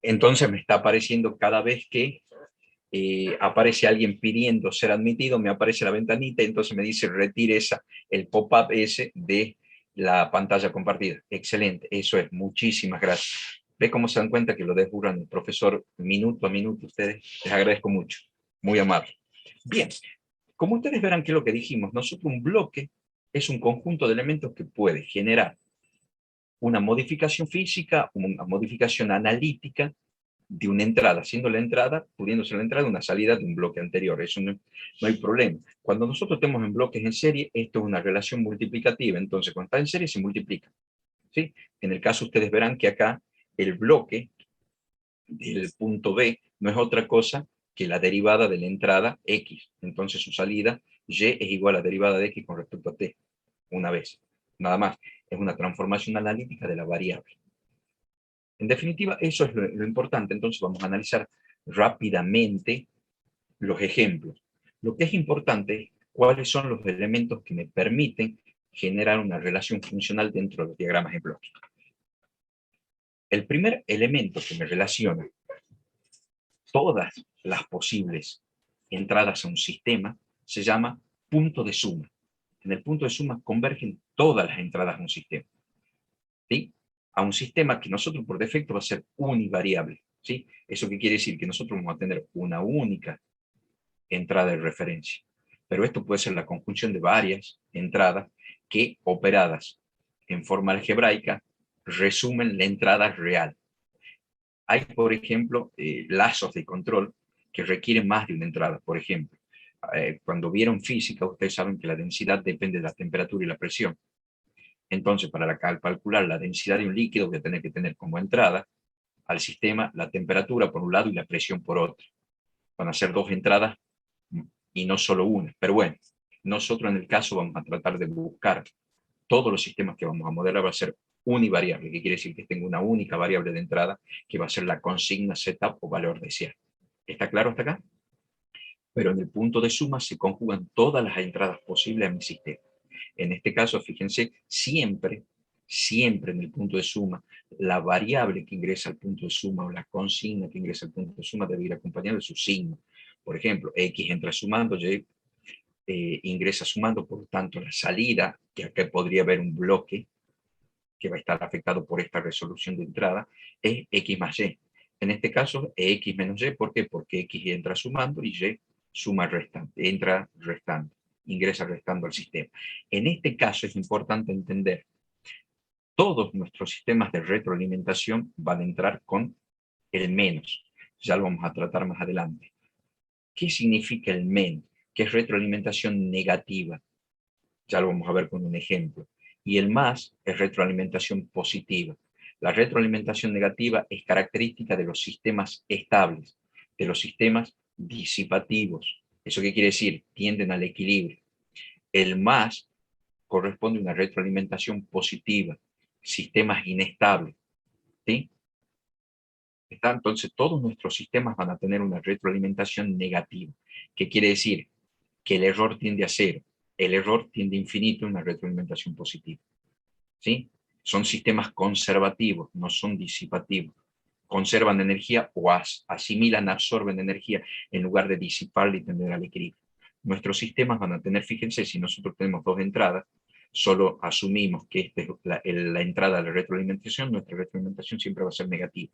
Entonces me está apareciendo cada vez que aparece alguien pidiendo ser admitido, me aparece la ventanita y entonces me dice retire el pop-up ese de la pantalla compartida. Excelente, eso es, muchísimas gracias. ¿Ve cómo se dan cuenta que lo desburran el profesor minuto a minuto ustedes? Les agradezco mucho, muy amable. Bien, como ustedes verán que es lo que dijimos, nosotros un bloque es un conjunto de elementos que puede generar una modificación física, una modificación analítica de una entrada, siendo la entrada, pudiéndose la entrada una salida de un bloque anterior. Eso no hay problema. Cuando nosotros tenemos en bloques en serie, esto es una relación multiplicativa. Entonces, cuando está en serie, se multiplica. ¿Sí? En el caso, ustedes verán que acá el bloque del punto B no es otra cosa que la derivada de la entrada X. Entonces, su salida Y es igual a la derivada de X con respecto a T. Una vez. Nada más. Es una transformación analítica de la variable. En definitiva, eso es lo importante. Entonces vamos a analizar rápidamente los ejemplos. Lo que es importante es cuáles son los elementos que me permiten generar una relación funcional dentro de los diagramas de bloques. El primer elemento que me relaciona todas las posibles entradas a un sistema se llama punto de suma. En el punto de suma convergen todas las entradas a un sistema. ¿Sí? A un sistema que nosotros por defecto va a ser univariable. ¿Sí? ¿Eso qué quiere decir? Que nosotros vamos a tener una única entrada de referencia. Pero esto puede ser la conjunción de varias entradas que, operadas en forma algebraica, resumen la entrada real. Hay, por ejemplo, lazos de control que requieren más de una entrada. Por ejemplo, cuando vieron física, ustedes saben que la densidad depende de la temperatura y la presión. Entonces, para calcular la densidad de un líquido, voy a tener que tener como entrada al sistema la temperatura por un lado y la presión por otro. Van a ser dos entradas y no solo una. Pero bueno, nosotros en el caso vamos a tratar de buscar todos los sistemas que vamos a modelar va a ser univariable, que quiere decir que tengo una única variable de entrada que va a ser la consigna setup o valor deseado. ¿Está claro hasta acá? Pero en el punto de suma se conjugan todas las entradas posibles a mi sistema. En este caso, fíjense, siempre en el punto de suma, la variable que ingresa al punto de suma o la consigna que ingresa al punto de suma debe ir acompañada de su signo. Por ejemplo, X entra sumando, Y ingresa sumando, por lo tanto, la salida, que acá podría haber un bloque que va a estar afectado por esta resolución de entrada, es X más Y. En este caso, es X menos Y, ¿por qué? Porque X entra sumando y Y suma restante, entra restando, ingresa restando al sistema. En este caso es importante entender, todos nuestros sistemas de retroalimentación van a entrar con el menos. Ya lo vamos a tratar más adelante. ¿Qué significa el menos? ¿Qué es retroalimentación negativa? Ya lo vamos a ver con un ejemplo. Y el más es retroalimentación positiva. La retroalimentación negativa es característica de los sistemas estables, de los sistemas disipativos. ¿Eso qué quiere decir? Tienden al equilibrio. El más corresponde a una retroalimentación positiva, sistemas inestables. ¿Sí? Entonces, todos nuestros sistemas van a tener una retroalimentación negativa. ¿Qué quiere decir? Que el error tiende a cero. El error tiende a infinito en una retroalimentación positiva. ¿Sí? Son sistemas conservativos, no son disipativos. Conservan energía o asimilan, absorben energía en lugar de disiparla y tender al equilibrio. Nuestros sistemas van a tener, fíjense, si nosotros tenemos dos entradas, solo asumimos que esta es la entrada de la retroalimentación, nuestra retroalimentación siempre va a ser negativa.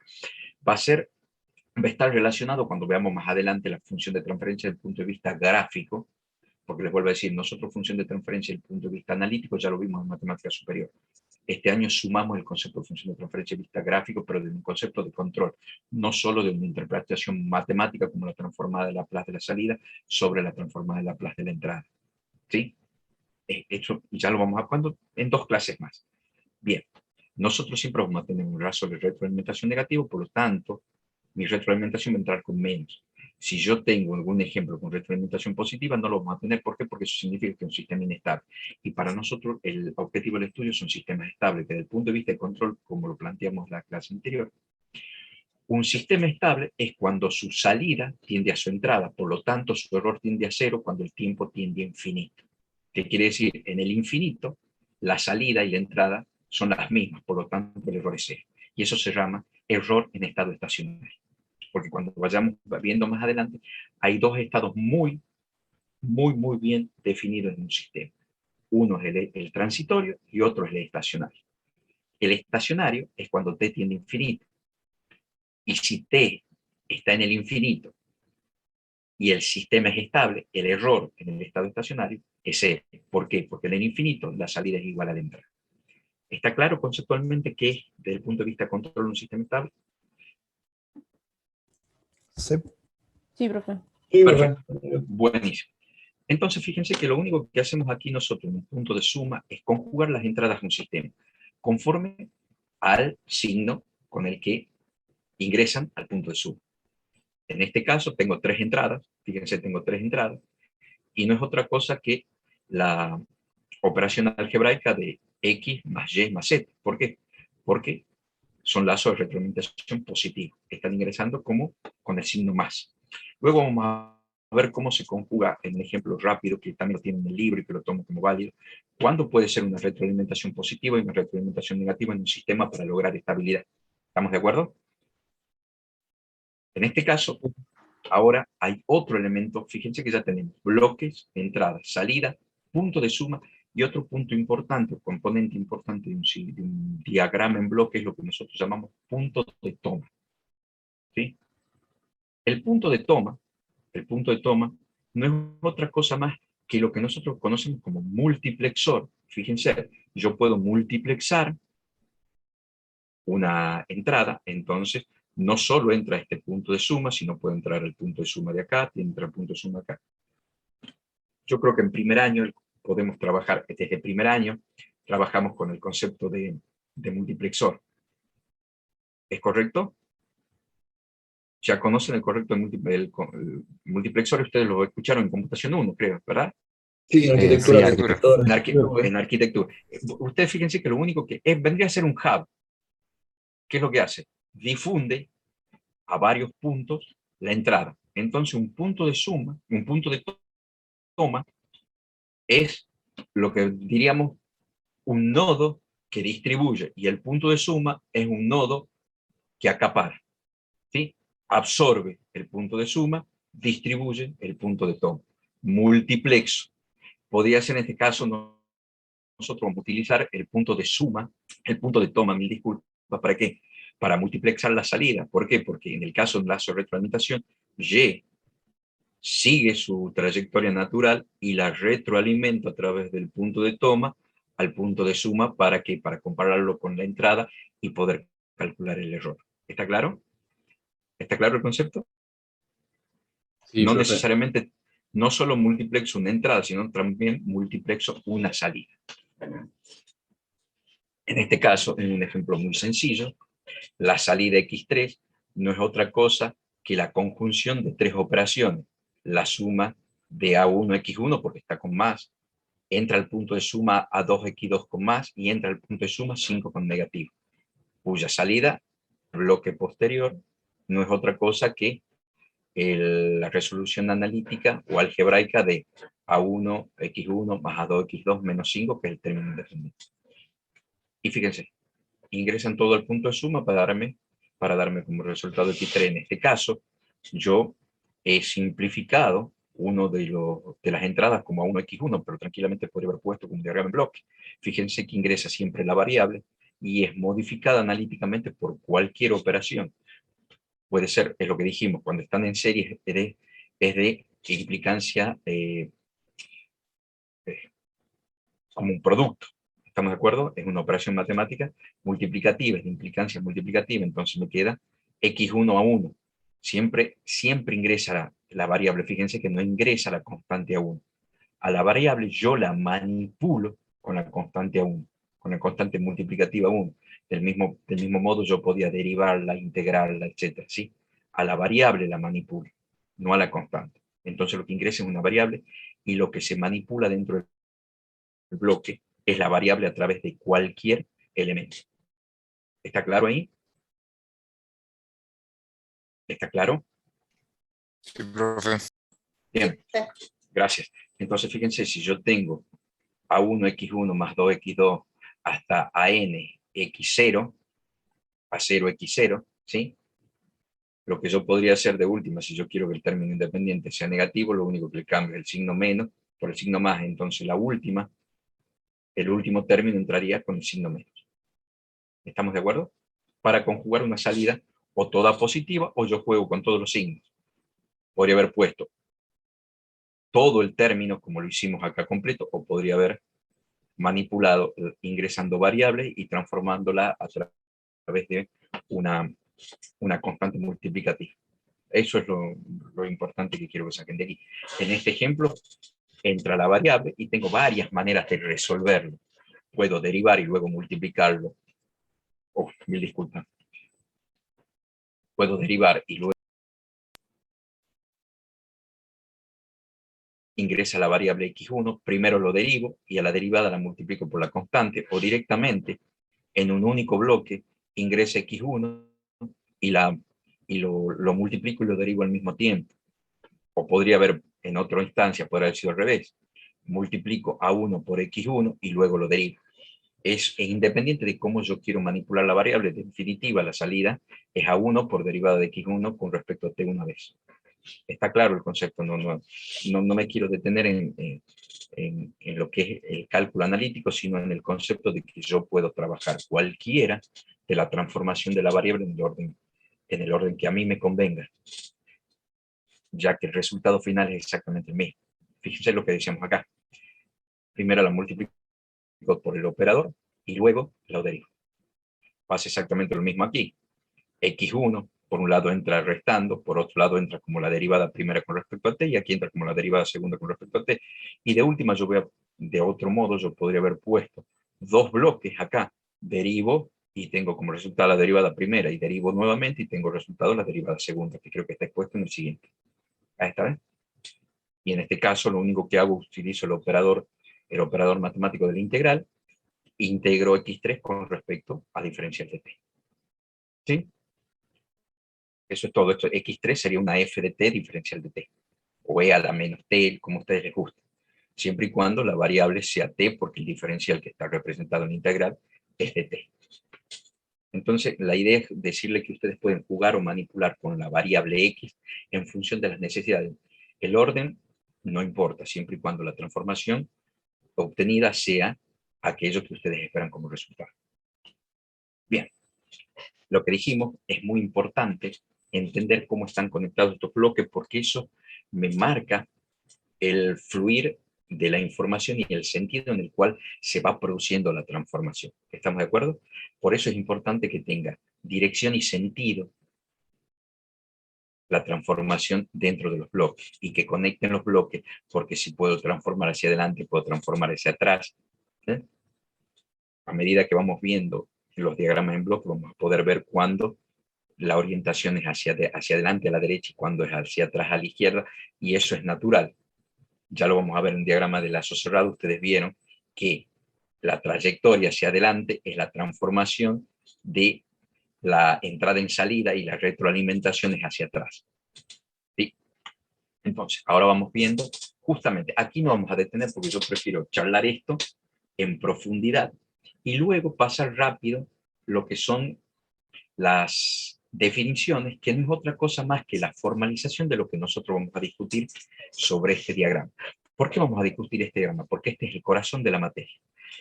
Va a estar relacionado cuando veamos más adelante la función de transferencia desde el punto de vista gráfico, porque les vuelvo a decir, nosotros función de transferencia desde el punto de vista analítico ya lo vimos en matemática superior. Este año sumamos el concepto de función de transferencia de vista gráfico, pero de un concepto de control, no solo de una interpretación matemática como la transformada de Laplace de la salida sobre la transformada de Laplace de la entrada. ¿Sí? Esto ya lo vamos a cuando en dos clases más. Bien, nosotros siempre vamos a tener un rasgo de retroalimentación negativo, por lo tanto, mi retroalimentación va a entrar con menos. Si yo tengo algún ejemplo con retroalimentación positiva, no lo vamos a tener. ¿Por qué? Porque eso significa que es un sistema inestable. Y para nosotros, el objetivo del estudio son sistemas estables, desde el punto de vista de control, como lo planteamos en la clase anterior. Un sistema estable es cuando su salida tiende a su entrada, por lo tanto, su error tiende a cero cuando el tiempo tiende a infinito. ¿Qué quiere decir? En el infinito, la salida y la entrada son las mismas, por lo tanto, el error es cero. Y eso se llama error en estado estacionario. Porque cuando vayamos viendo más adelante, hay dos estados muy bien definidos en un sistema. Uno es el transitorio y otro es el estacionario. El estacionario es cuando t tiende a infinito. Y si t está en el infinito y el sistema es estable, el error en el estado estacionario es cero. ¿Por qué? Porque en el infinito la salida es igual a la entrada. ¿Está claro conceptualmente qué es, desde el punto de vista de control, un sistema estable? Sí. Sí, profe. Sí, Perfecto. profe. Buenísimo. Entonces, fíjense que lo único que hacemos aquí nosotros en un punto de suma es conjugar las entradas de un sistema conforme al signo con el que ingresan al punto de suma. En este caso tengo tres entradas, fíjense, tengo tres entradas, y no es otra cosa que la operación algebraica de x más y más z. ¿Por qué? Porque son lazos de retroalimentación positivos. Están ingresando como con el signo más. Luego vamos a ver cómo se conjuga en un ejemplo rápido que también lo tiene en el libro y que lo tomo como válido. ¿Cuándo puede ser una retroalimentación positiva y una retroalimentación negativa en un sistema para lograr estabilidad? ¿Estamos de acuerdo? En este caso, ahora hay otro elemento. Fíjense que ya tenemos bloques, entrada, salida, punto de suma y otro punto importante, componente importante de un diagrama en bloque es lo que nosotros llamamos punto de toma. ¿Sí? El punto de toma no es otra cosa más que lo que nosotros conocemos como multiplexor. Fíjense, yo puedo multiplexar una entrada, entonces no solo entra este punto de suma, sino puede entrar el punto de suma de acá, entra el punto de suma acá. Yo creo que en primer año podemos trabajar, desde el primer año, trabajamos con el concepto de multiplexor. ¿Es correcto? Ya conocen el correcto el multiplexor, ustedes lo escucharon en computación 1, creo, ¿verdad? Sí, en arquitectura Sí, de arquitectura. computadores. En arquitectura. Ustedes fíjense que lo único que vendría a ser un hub. ¿Qué es lo que hace? Difunde a varios puntos la entrada. Entonces, un punto de suma, un punto de toma, es lo que diríamos un nodo que distribuye, y el punto de suma es un nodo que acapara, ¿sí? Absorbe el punto de suma, distribuye el punto de toma. Multiplexo. Podría ser en este caso nosotros vamos a utilizar el punto de suma, el punto de toma, mil disculpas, ¿para qué? Para multiplexar la salida. ¿Por qué? Porque en el caso de enlace de retroalimentación, Y sigue su trayectoria natural y la retroalimento a través del punto de toma al punto de suma. ¿Para qué? Para compararlo con la entrada y poder calcular el error. ¿Está claro? ¿Está claro el concepto? Sí, No profe. necesariamente, no solo multiplexo una entrada, sino también multiplexo una salida. En este caso, en un ejemplo muy sencillo, la salida x3 no es otra cosa que la conjunción de tres operaciones. La suma de A1x1 porque está con más, entra al punto de suma A2x2 con más y entra al punto de suma 5 con negativo, cuya salida, bloque posterior, no es otra cosa que la resolución analítica o algebraica de A1x1 más A2x2 menos 5, que es el término independiente. Y fíjense, ingresan todo al punto de suma para darme como resultado x3. En este caso, yo he simplificado uno de las entradas como A1x1, pero tranquilamente podría haber puesto como un diagrama en bloque. Fíjense que ingresa siempre la variable y es modificada analíticamente por cualquier operación. Puede ser, es lo que dijimos, cuando están en serie es de implicancia como un producto. ¿Estamos de acuerdo? Es una operación matemática multiplicativa, es de implicancia multiplicativa, entonces me queda x1 a 1. Siempre ingresa la variable, fíjense que no ingresa la constante a 1. A la variable yo la manipulo con la constante a 1, con la constante multiplicativa 1. Del mismo modo yo podía derivarla, integrarla, etc. ¿Sí? A la variable la manipulo, no a la constante. Entonces lo que ingresa es una variable y lo que se manipula dentro del bloque es la variable a través de cualquier elemento. ¿Está claro ahí? ¿Está claro? Sí, profe. Bien, gracias. Entonces fíjense, si yo tengo A1x1 más 2x2 hasta a n x0, a 0x0, ¿sí? Lo que yo podría hacer de última, si yo quiero que el término independiente sea negativo, lo único que le cambio es el signo menos por el signo más. Entonces la última, el último término entraría con el signo menos. ¿Estamos de acuerdo? Para conjugar una salida o toda positiva o yo juego con todos los signos. Podría haber puesto todo el término como lo hicimos acá completo, o podría haber manipulado ingresando variables y transformándola a través de una constante multiplicativa. Eso es lo importante que quiero que saquen de aquí. En este ejemplo, entra la variable y tengo varias maneras de resolverlo. Puedo derivar y luego multiplicarlo. Oh, mil disculpas. Puedo derivar y luego ingresa la variable x1, primero lo derivo y a la derivada la multiplico por la constante, o directamente en un único bloque ingresa x1 y lo multiplico y lo derivo al mismo tiempo. O podría haber, en otra instancia, podría haber sido al revés. Multiplico a1 por x1 y luego lo derivo. Es independiente de cómo yo quiero manipular la variable, en definitiva la salida es a1 por derivada de x1 con respecto a t una vez. Está claro el concepto, no me quiero detener en lo que es el cálculo analítico, sino en el concepto de que yo puedo trabajar cualquiera de la transformación de la variable en el orden que a mí me convenga, ya que el resultado final es exactamente el mismo. Fíjense lo que decíamos acá. Primero la multiplico por el operador y luego lo derivo. Pasa exactamente lo mismo aquí. X1, por un lado entra restando, por otro lado entra como la derivada primera con respecto a t, y aquí entra como la derivada segunda con respecto a t. Y de última, de otro modo, yo podría haber puesto dos bloques acá, derivo y tengo como resultado la derivada primera, y derivo nuevamente y tengo resultado la derivada segunda, que creo que está expuesto en el siguiente. Ahí está, ¿ven? Y en este caso, lo único que hago, utilizo el operador matemático de la integral, integro x3 con respecto a diferencial de t. ¿Sí? Eso es todo. Esto x3 sería una f de t diferencial de t, o e a la menos t, como a ustedes les guste, siempre y cuando la variable sea t, porque el diferencial que está representado en la integral es de t. Entonces, la idea es decirle que ustedes pueden jugar o manipular con la variable x en función de las necesidades. El orden no importa, siempre y cuando la transformación obtenida sea aquello que ustedes esperan como resultado. Bien, lo que dijimos es muy importante entender cómo están conectados estos bloques, porque eso me marca el fluir de la información y el sentido en el cual se va produciendo la transformación. ¿Estamos de acuerdo? Por eso es importante que tenga dirección y sentido la transformación dentro de los bloques y que conecten los bloques, porque si puedo transformar hacia adelante, puedo transformar hacia atrás. ¿Eh? A medida que vamos viendo los diagramas en bloque, vamos a poder ver cuándo la orientación es hacia adelante a la derecha y cuándo es hacia atrás a la izquierda, y eso es natural. Ya lo vamos a ver en el diagrama de lazo cerrado. Ustedes vieron que la trayectoria hacia adelante es la transformación de la entrada en salida y la retroalimentación es hacia atrás. ¿Sí? Entonces, ahora vamos viendo, justamente, aquí no vamos a detener porque yo prefiero charlar esto en profundidad y luego pasar rápido lo que son las definiciones, que no es otra cosa más que la formalización de lo que nosotros vamos a discutir sobre este diagrama. ¿Por qué vamos a discutir este diagrama? Porque este es el corazón de la materia.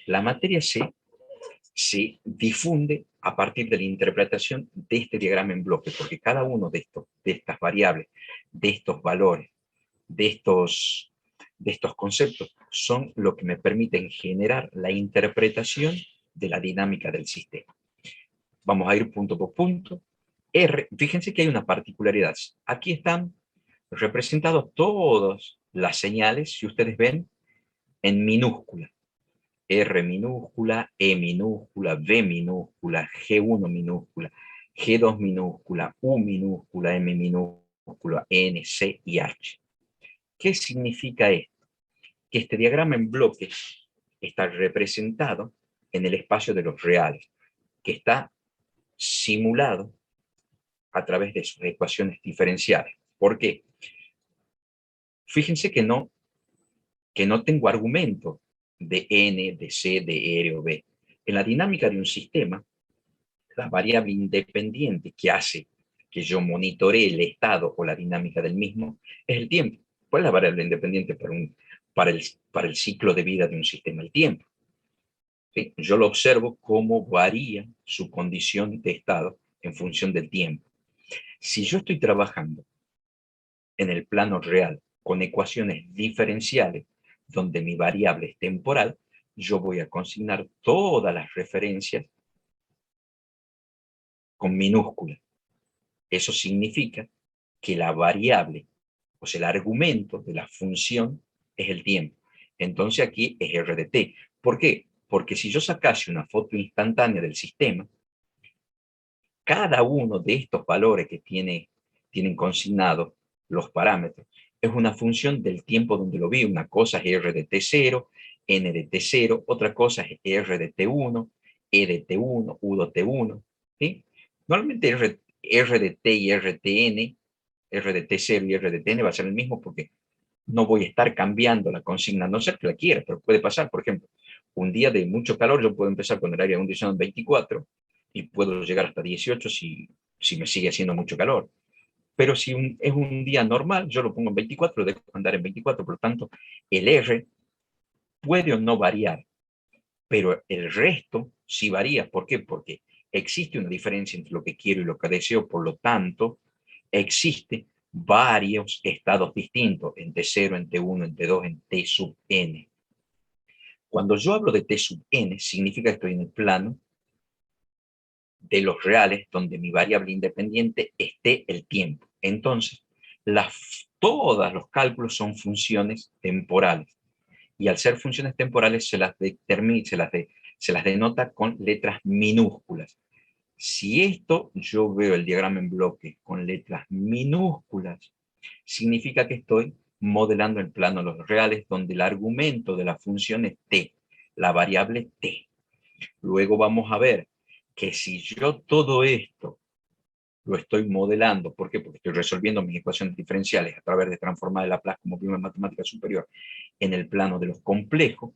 La materia se difunde a partir de la interpretación de este diagrama en bloque, porque cada uno de estas variables, de estos valores, de estos conceptos, son lo que me permiten generar la interpretación de la dinámica del sistema. Vamos a ir punto por punto. Fíjense que hay una particularidad. Aquí están representadas todas las señales, si ustedes ven, en minúscula. R minúscula, E minúscula, V minúscula, G1 minúscula, G2 minúscula, U minúscula, M minúscula, N, C y H. ¿Qué significa esto? Que este diagrama en bloques está representado en el espacio de los reales, que está simulado a través de sus ecuaciones diferenciales. ¿Por qué? Fíjense que no tengo argumento de N, de C, de R o B. En la dinámica de un sistema, la variable independiente que hace que yo monitoree el estado o la dinámica del mismo es el tiempo. ¿Cuál es la variable independiente para el ciclo de vida de un sistema? El tiempo. ¿Sí? Yo lo observo cómo varía su condición de estado en función del tiempo. Si yo estoy trabajando en el plano real con ecuaciones diferenciales donde mi variable es temporal, yo voy a consignar todas las referencias con minúsculas. Eso significa que la variable, o sea, el argumento de la función es el tiempo. Entonces aquí es R de t. ¿Por qué? Porque si yo sacase una foto instantánea del sistema, cada uno de estos valores que tienen consignados los parámetros es una función del tiempo donde lo vi. Una cosa es R de t0, N de t0, otra cosa es R de t1, E de t1, U de t1. ¿Sí? Normalmente R de t y RTN, R de t0 y R de tn va a ser el mismo porque no voy a estar cambiando la consigna, a no ser que la quiera, pero puede pasar. Por ejemplo, un día de mucho calor yo puedo empezar con el aire acondicionado en 24 y puedo llegar hasta 18 si me sigue haciendo mucho calor. Pero si es un día normal, yo lo pongo en 24, lo dejo andar en 24, por lo tanto, el R puede o no variar, pero el resto sí varía. ¿Por qué? Porque existe una diferencia entre lo que quiero y lo que deseo, por lo tanto, existe varios estados distintos, en T0, en T1, en T2, en T sub n. Cuando yo hablo de T sub n, significa que estoy en el plano de los reales, donde mi variable independiente esté el tiempo. Entonces, todos los cálculos son funciones temporales. Y al ser funciones temporales se las denota con letras minúsculas. Si esto yo veo el diagrama en bloque con letras minúsculas, significa que estoy modelando el plano de los reales, donde el argumento de la función es t, la variable t. Luego vamos a ver que si yo todo esto lo estoy modelando, ¿por qué? Porque estoy resolviendo mis ecuaciones diferenciales a través de transformar de Laplace como prima en matemática superior en el plano de los complejos,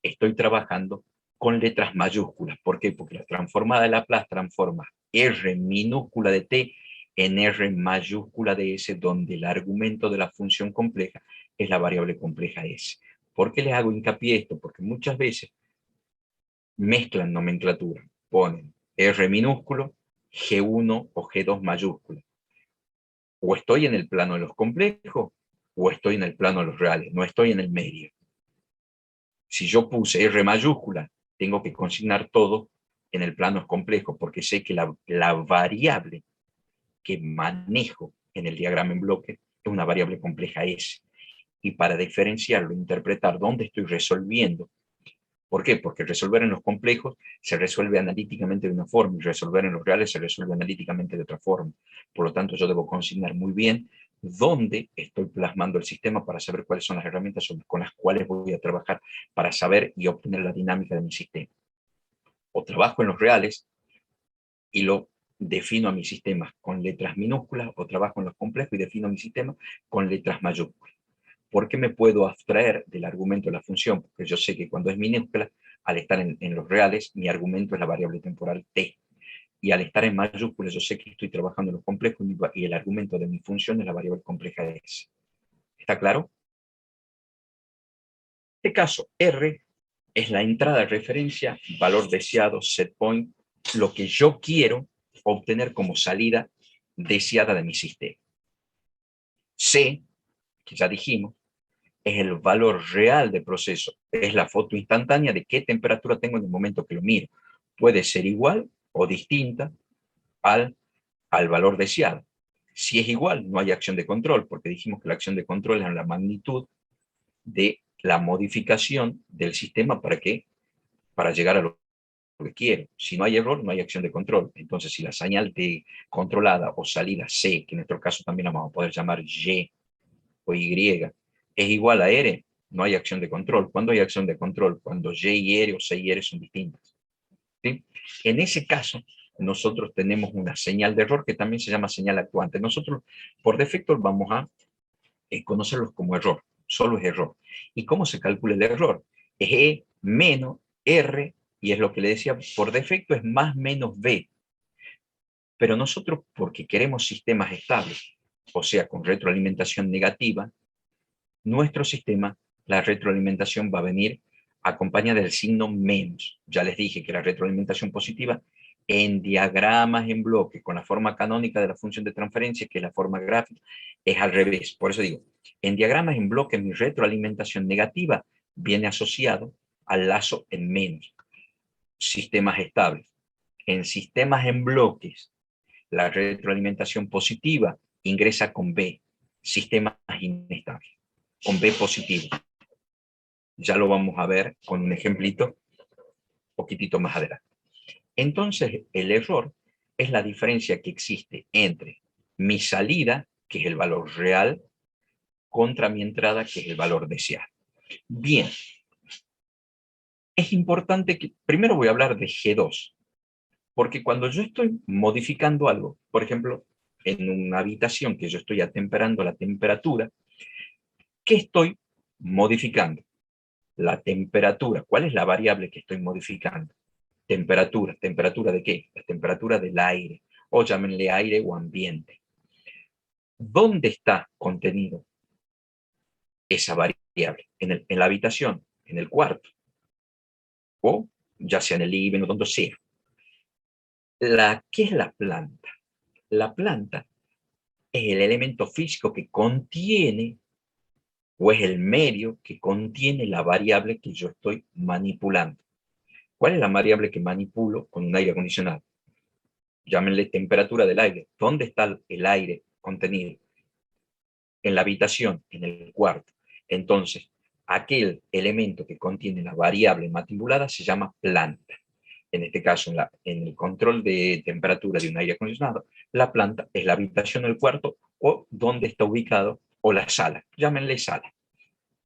estoy trabajando con letras mayúsculas. ¿Por qué? Porque la transformada de Laplace transforma R minúscula de t en R mayúscula de S, donde el argumento de la función compleja es la variable compleja S. ¿Por qué les hago hincapié esto? Porque muchas veces mezclan nomenclatura, ponen R minúsculo, G1 o G2 mayúscula. O estoy en el plano de los complejos, o estoy en el plano de los reales, no estoy en el medio. Si yo puse R mayúscula, tengo que consignar todo en el plano complejo, porque sé que la variable que manejo en el diagrama en bloque es una variable compleja S. Y para diferenciarlo, interpretar dónde estoy resolviendo. ¿Por qué? Porque resolver en los complejos se resuelve analíticamente de una forma y resolver en los reales se resuelve analíticamente de otra forma. Por lo tanto, yo debo consignar muy bien dónde estoy plasmando el sistema para saber cuáles son las herramientas con las cuales voy a trabajar para saber y obtener la dinámica de mi sistema. O trabajo en los reales y lo defino a mi sistema con letras minúsculas, o trabajo en los complejos y defino mi sistema con letras mayúsculas. ¿Por qué me puedo abstraer del argumento de la función? Porque yo sé que cuando es minúscula, al estar en los reales, mi argumento es la variable temporal t. Y al estar en mayúsculas, yo sé que estoy trabajando en los complejos y el argumento de mi función es la variable compleja s. ¿Está claro? En este caso, R es la entrada de referencia, valor deseado, set point, lo que yo quiero obtener como salida deseada de mi sistema. C, que ya dijimos, es el valor real del proceso, es la foto instantánea de qué temperatura tengo en el momento que lo miro. Puede ser igual o distinta al valor deseado. Si es igual, no hay acción de control, porque dijimos que la acción de control es la magnitud de la modificación del sistema para llegar a lo que quiero. Si no hay error, no hay acción de control. Entonces, si la señal de controlada o salida C, que en nuestro caso también la vamos a poder llamar Y o Y, es igual a R, no hay acción de control. ¿Cuándo hay acción de control? Cuando Y y R o C y R son distintas. ¿Sí? En ese caso, nosotros tenemos una señal de error que también se llama señal actuante. Nosotros, por defecto, vamos a conocerlos como error. Solo es error. ¿Y cómo se calcula el error? Es E menos R, y es lo que le decía, por defecto es más menos B. Pero nosotros, porque queremos sistemas estables, o sea, con retroalimentación negativa, nuestro sistema, la retroalimentación va a venir acompañada del signo menos. Ya les dije que la retroalimentación positiva en diagramas en bloque, con la forma canónica de la función de transferencia, que es la forma gráfica, es al revés. Por eso digo, en diagramas en bloque, mi retroalimentación negativa viene asociado al lazo en menos. Sistemas estables. En sistemas en bloques, la retroalimentación positiva ingresa con B. Sistemas inestables, con B positivo. Ya lo vamos a ver con un ejemplito un poquitito más adelante. Entonces, el error es la diferencia que existe entre mi salida, que es el valor real, contra mi entrada, que es el valor deseado. Bien, es importante que, primero voy a hablar de G2, porque cuando yo estoy modificando algo, por ejemplo, en una habitación que yo estoy atemperando la temperatura, ¿qué estoy modificando? La temperatura. ¿Cuál es la variable que estoy modificando? Temperatura. ¿Temperatura de qué? La temperatura del aire, o llámenle aire o ambiente. ¿Dónde está contenido esa variable? En la habitación, en el cuarto, o ya sea en el living o donde sea. ¿Qué es la planta? La planta es el elemento físico que contiene, o es el medio que contiene la variable que yo estoy manipulando. ¿Cuál es la variable que manipulo con un aire acondicionado? Llámenle temperatura del aire. ¿Dónde está el aire contenido? En la habitación, en el cuarto. Entonces, aquel elemento que contiene la variable manipulada se llama planta. En este caso, en el control de temperatura de un aire acondicionado, la planta es la habitación, el cuarto, o donde está ubicado, o la sala. Llámenle sala.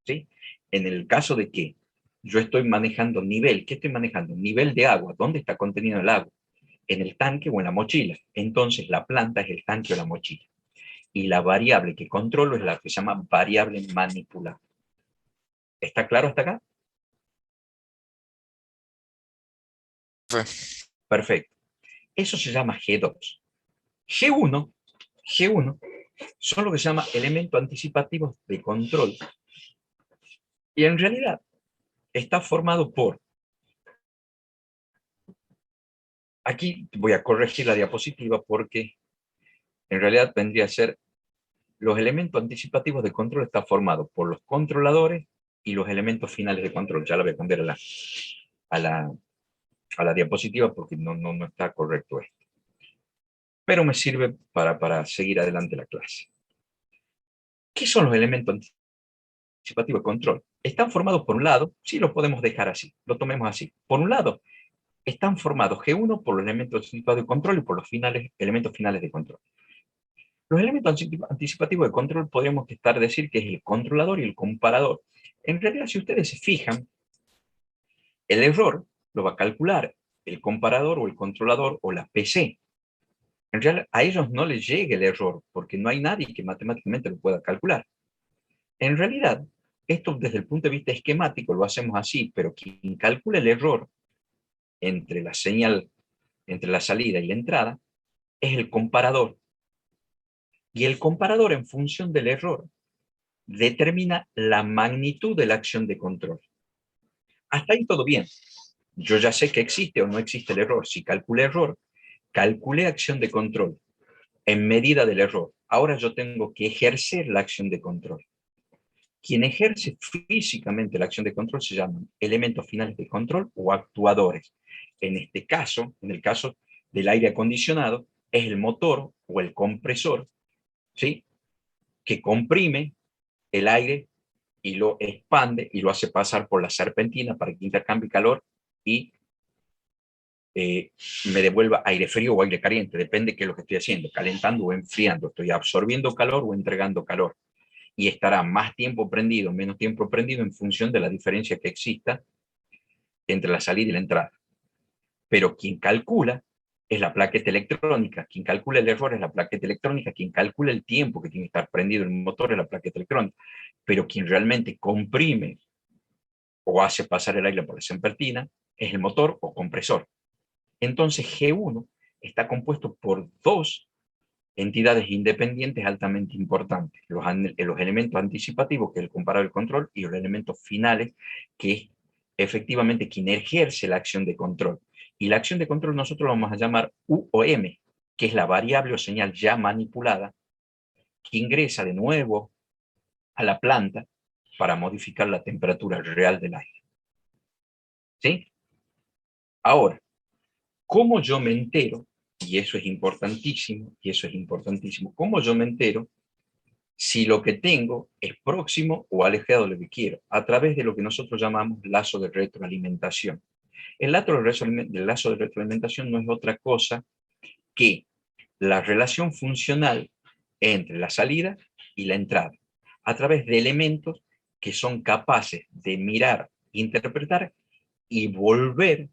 ¿Sí? En el caso de que yo estoy manejando nivel, ¿qué estoy manejando? Nivel de agua. ¿Dónde está contenido el agua? En el tanque o en la mochila. Entonces, la planta es el tanque o la mochila. Y la variable que controlo es la que se llama variable manipulada. ¿Está claro hasta acá? Perfecto. Eso se llama G2. G1, G1 son lo que se llama elementos anticipativos de control. Y en realidad está formado por... Aquí voy a corregir la diapositiva porque en realidad vendría a ser los elementos anticipativos de control está formado por los controladores y los elementos finales de control. Ya la voy a cambiar a la diapositiva porque no está correcto esto. Pero me sirve para seguir adelante la clase. ¿Qué son los elementos anticipativos de control? Están formados por un lado, sí lo podemos dejar así, lo tomemos así. Por un lado, están formados G1 por los elementos anticipativos de control y por los elementos finales de control. Los elementos anticipativos de control podríamos decir que es el controlador y el comparador. En realidad, si ustedes se fijan, el error lo va a calcular el comparador o el controlador o la PC. En realidad, a ellos no les llega el error porque no hay nadie que matemáticamente lo pueda calcular. En realidad, esto desde el punto de vista esquemático lo hacemos así, pero quien calcula el error entre la señal, entre la salida y la entrada, es el comparador. Y el comparador, en función del error, determina la magnitud de la acción de control. Hasta ahí todo bien. Yo ya sé que existe o no existe el error. Si calculé error, calculé acción de control en medida del error. Ahora yo tengo que ejercer la acción de control. Quien ejerce físicamente la acción de control se llaman elementos finales de control o actuadores. En este caso, en el caso del aire acondicionado, es el motor o el compresor, ¿sí?, que comprime el aire y lo expande y lo hace pasar por la serpentina para que intercambie calor y me devuelva aire frío o aire caliente, depende de qué es lo que estoy haciendo, calentando o enfriando, estoy absorbiendo calor o entregando calor. Y estará más tiempo prendido, menos tiempo prendido en función de la diferencia que exista entre la salida y la entrada. Pero quien calcula es la plaqueta electrónica, quien calcula el error es la plaqueta electrónica, quien calcula el tiempo que tiene que estar prendido el motor es la plaqueta electrónica, pero quien realmente comprime o hace pasar el aire por la serpentina es el motor o compresor. Entonces G1 está compuesto por dos entidades independientes altamente importantes. Los elementos anticipativos, que es el comparado y el control, y los elementos finales, que es efectivamente quien ejerce la acción de control. Y la acción de control nosotros lo vamos a llamar U o M, que es la variable o señal ya manipulada, que ingresa de nuevo a la planta para modificar la temperatura real del aire. ¿Sí? Ahora, ¿cómo yo me entero? Y eso es importantísimo, ¿cómo yo me entero si lo que tengo es próximo o alejado de lo que quiero? A través de lo que nosotros llamamos lazo de retroalimentación. El lazo de retroalimentación no es otra cosa que la relación funcional entre la salida y la entrada, a través de elementos que son capaces de mirar, interpretar y volver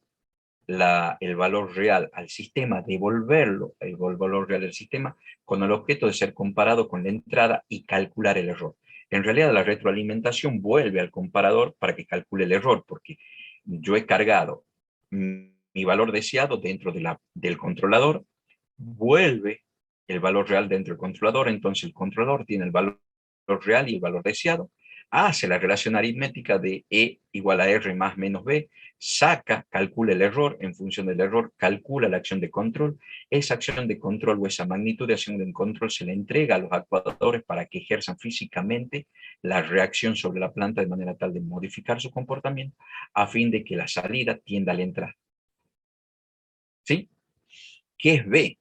el valor real al sistema, devolverlo, el valor real del sistema, con el objeto de ser comparado con la entrada y calcular el error. En realidad, la retroalimentación vuelve al comparador para que calcule el error, porque yo he cargado mi valor deseado dentro del controlador, vuelve el valor real dentro del controlador, entonces el controlador tiene el valor real y el valor deseado, hace la relación aritmética de E igual a R más menos B, calcula el error, en función del error calcula la acción de control, esa acción de control o esa magnitud de acción de control se le entrega a los actuadores para que ejerzan físicamente la reacción sobre la planta de manera tal de modificar su comportamiento a fin de que la salida tienda a la entrada. ¿Sí? ¿Qué es B?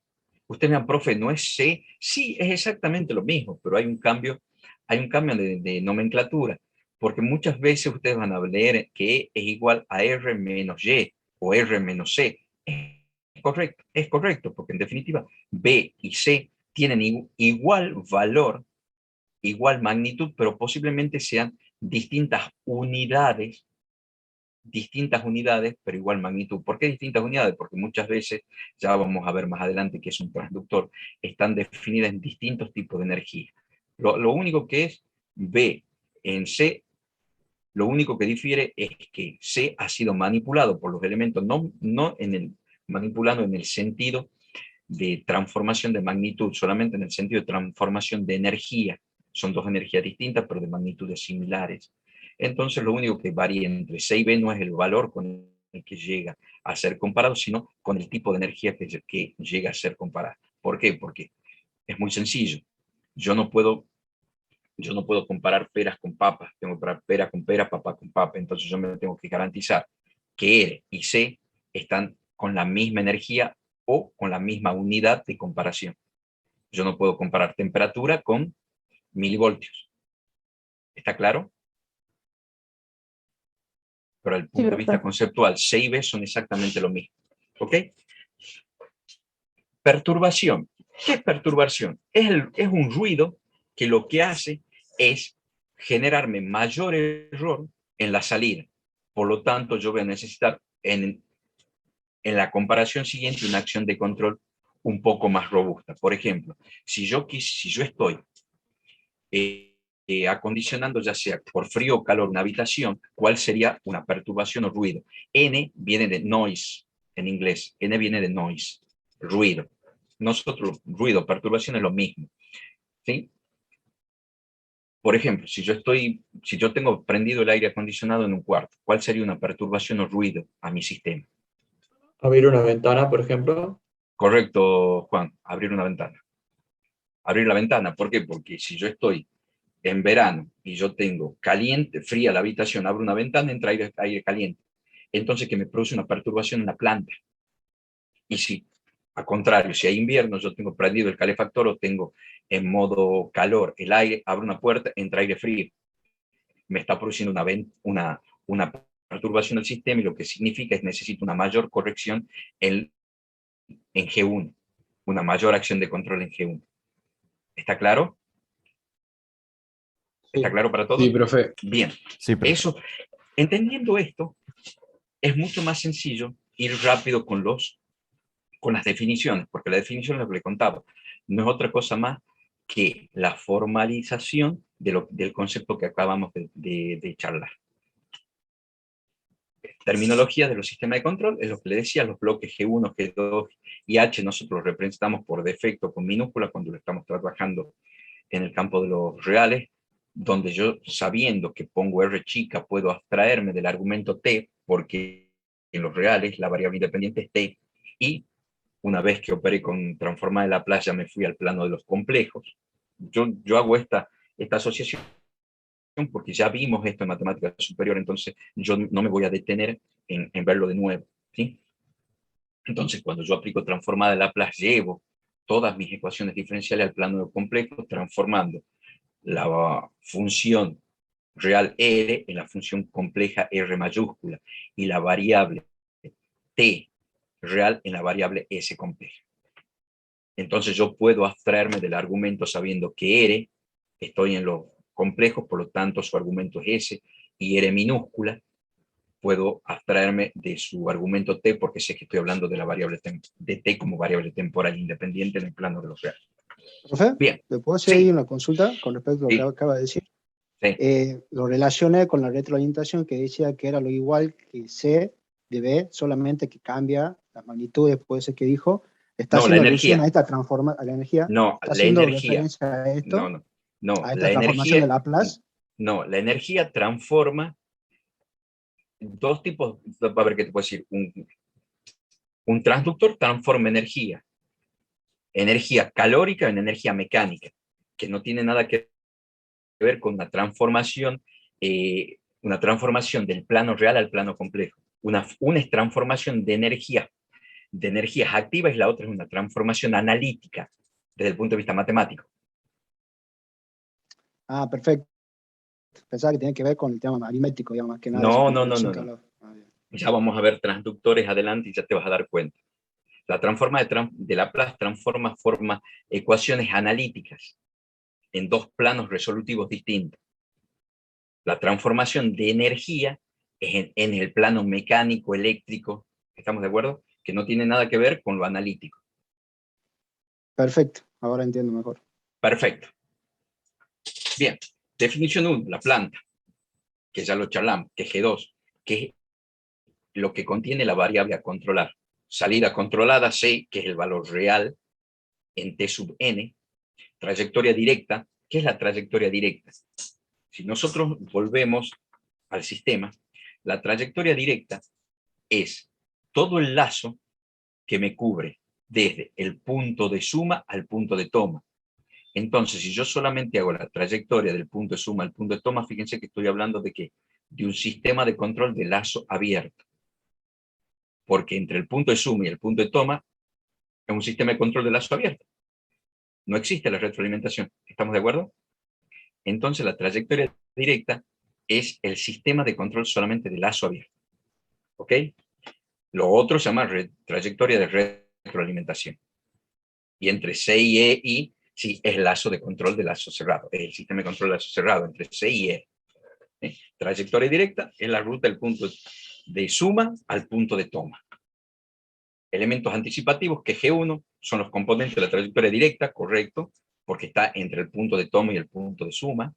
Usted me dice, profe, ¿no es C? Sí, es exactamente lo mismo, pero hay un cambio de nomenclatura, porque muchas veces ustedes van a leer que E es igual a R menos Y o R menos C. Es correcto, porque en definitiva B y C tienen igual valor, igual magnitud, pero posiblemente sean distintas unidades, pero igual magnitud. ¿Por qué distintas unidades? Porque muchas veces, ya vamos a ver más adelante que es un transductor, están definidas en distintos tipos de energía. Lo único que es B en C, lo único que difiere es que C ha sido manipulado por los elementos, no manipulado en el sentido de transformación de magnitud, solamente en el sentido de transformación de energía. Son dos energías distintas, pero de magnitudes similares. Entonces, lo único que varía entre C y B no es el valor con el que llega a ser comparado, sino con el tipo de energía que llega a ser comparado. ¿Por qué? Porque es muy sencillo. Yo no puedo comparar peras con papas, tengo que comparar pera con pera, papa con papa. Entonces, yo me tengo que garantizar que R y C están con la misma energía o con la misma unidad de comparación. Yo no puedo comparar temperatura con milivoltios. ¿Está claro? Pero desde el punto de vista conceptual, C y B son exactamente lo mismo. ¿Ok? Perturbación. ¿Qué es perturbación? Es un ruido que lo que hace es generarme mayor error en la salida. Por lo tanto, yo voy a necesitar en la comparación siguiente una acción de control un poco más robusta. Por ejemplo, si yo estoy acondicionando ya sea por frío o calor una habitación, ¿cuál sería una perturbación o ruido? N viene de noise, en inglés. N viene de noise, ruido. Nosotros, ruido, perturbación es lo mismo. ¿Sí? Por ejemplo, si yo tengo prendido el aire acondicionado en un cuarto, ¿cuál sería una perturbación o ruido a mi sistema? Abrir una ventana, por ejemplo. Correcto, Juan, abrir una ventana. Abrir la ventana, ¿por qué? Porque si yo estoy en verano y yo tengo fría la habitación, abro una ventana, entra aire caliente. Entonces, que me produce una perturbación en la planta. Y si, al contrario, si hay invierno, yo tengo prendido el calefactor o tengo en modo calor el aire, abro una puerta, entra aire frío. Me está produciendo una perturbación del sistema y lo que significa es que necesito una mayor corrección en G1, una mayor acción de control en G1. ¿Está claro? ¿Está claro para todos? Sí, profe. Bien. Sí, profe. Entendiendo esto, es mucho más sencillo ir rápido con las definiciones, porque la definición, lo que le contaba, no es otra cosa más que la formalización del concepto que acabamos de charlar. terminología de los sistemas de control, es lo que le decía, los bloques G1, G2 y H, nosotros los representamos por defecto con minúsculas cuando lo estamos trabajando en el campo de los reales, donde yo, sabiendo que pongo R chica, puedo abstraerme del argumento T, porque en los reales la variable independiente es T, y una vez que operé con transformada de Laplace ya me fui al plano de los complejos. Yo hago esta asociación porque ya vimos esto en matemática superior, entonces yo no me voy a detener en verlo de nuevo, ¿sí? Entonces, cuando yo aplico transformada de Laplace, llevo todas mis ecuaciones diferenciales al plano de complejos, transformando la función real R en la función compleja R mayúscula y la variable T real en la variable S compleja. Entonces yo puedo abstraerme del argumento sabiendo que R, estoy en los complejos, por lo tanto su argumento es S, y R minúscula, puedo abstraerme de su argumento T porque sé que estoy hablando de la variable de T como variable temporal independiente en el plano de los reales. Profe, Bien. ¿le puedo hacer ahí una consulta con respecto a lo Sí. que acaba de decir? Sí. Lo relacioné con la retroalimentación que decía que era lo igual que C de B, solamente que cambia las magnitudes, puede ser que dijo. Está No, la haciendo energía. alusión a esta transformación, a la energía. No, Está la haciendo energía. referencia a esto, No, a esta la transformación energía. de Laplace. No, la energía transforma dos tipos. A ver qué te puedo decir. Un transductor transforma energía calórica en energía mecánica, que no tiene nada que ver con una transformación del plano real al plano complejo. Una es transformación de energías activas y la otra es una transformación analítica desde el punto de vista matemático. Ah, perfecto. Pensaba que tenía que ver con el tema aritmético, digamos, más que nada. No. Ya vamos a ver transductores adelante y ya te vas a dar cuenta. La transforma de Laplace forma ecuaciones analíticas en dos planos resolutivos distintos. La transformación de energía es en el plano mecánico, eléctrico, ¿estamos de acuerdo? Que no tiene nada que ver con lo analítico. Perfecto, ahora entiendo mejor. Perfecto. Bien, definición 1, la planta, que ya lo charlamos, que es G2, que es lo que contiene la variable a controlar. Salida controlada, C, que es el valor real en T sub n. Trayectoria directa, ¿qué es la trayectoria directa? Si nosotros volvemos al sistema, la trayectoria directa es todo el lazo que me cubre desde el punto de suma al punto de toma. Entonces, si yo solamente hago la trayectoria del punto de suma al punto de toma, fíjense que estoy hablando de ¿qué? De un sistema de control de lazo abierto. Porque entre el punto de suma y el punto de toma es un sistema de control de lazo abierto. No existe la retroalimentación. ¿Estamos de acuerdo? Entonces, la trayectoria directa es el sistema de control solamente de lazo abierto. ¿Ok? Lo otro se llama trayectoria de retroalimentación. Y entre C y E y sí, es lazo de control de lazo cerrado. Es el sistema de control de lazo cerrado entre C y E. Trayectoria directa es la ruta del punto de suma al punto de toma. Elementos anticipativos, que G1 son los componentes de la trayectoria directa, correcto, porque está entre el punto de toma y el punto de suma,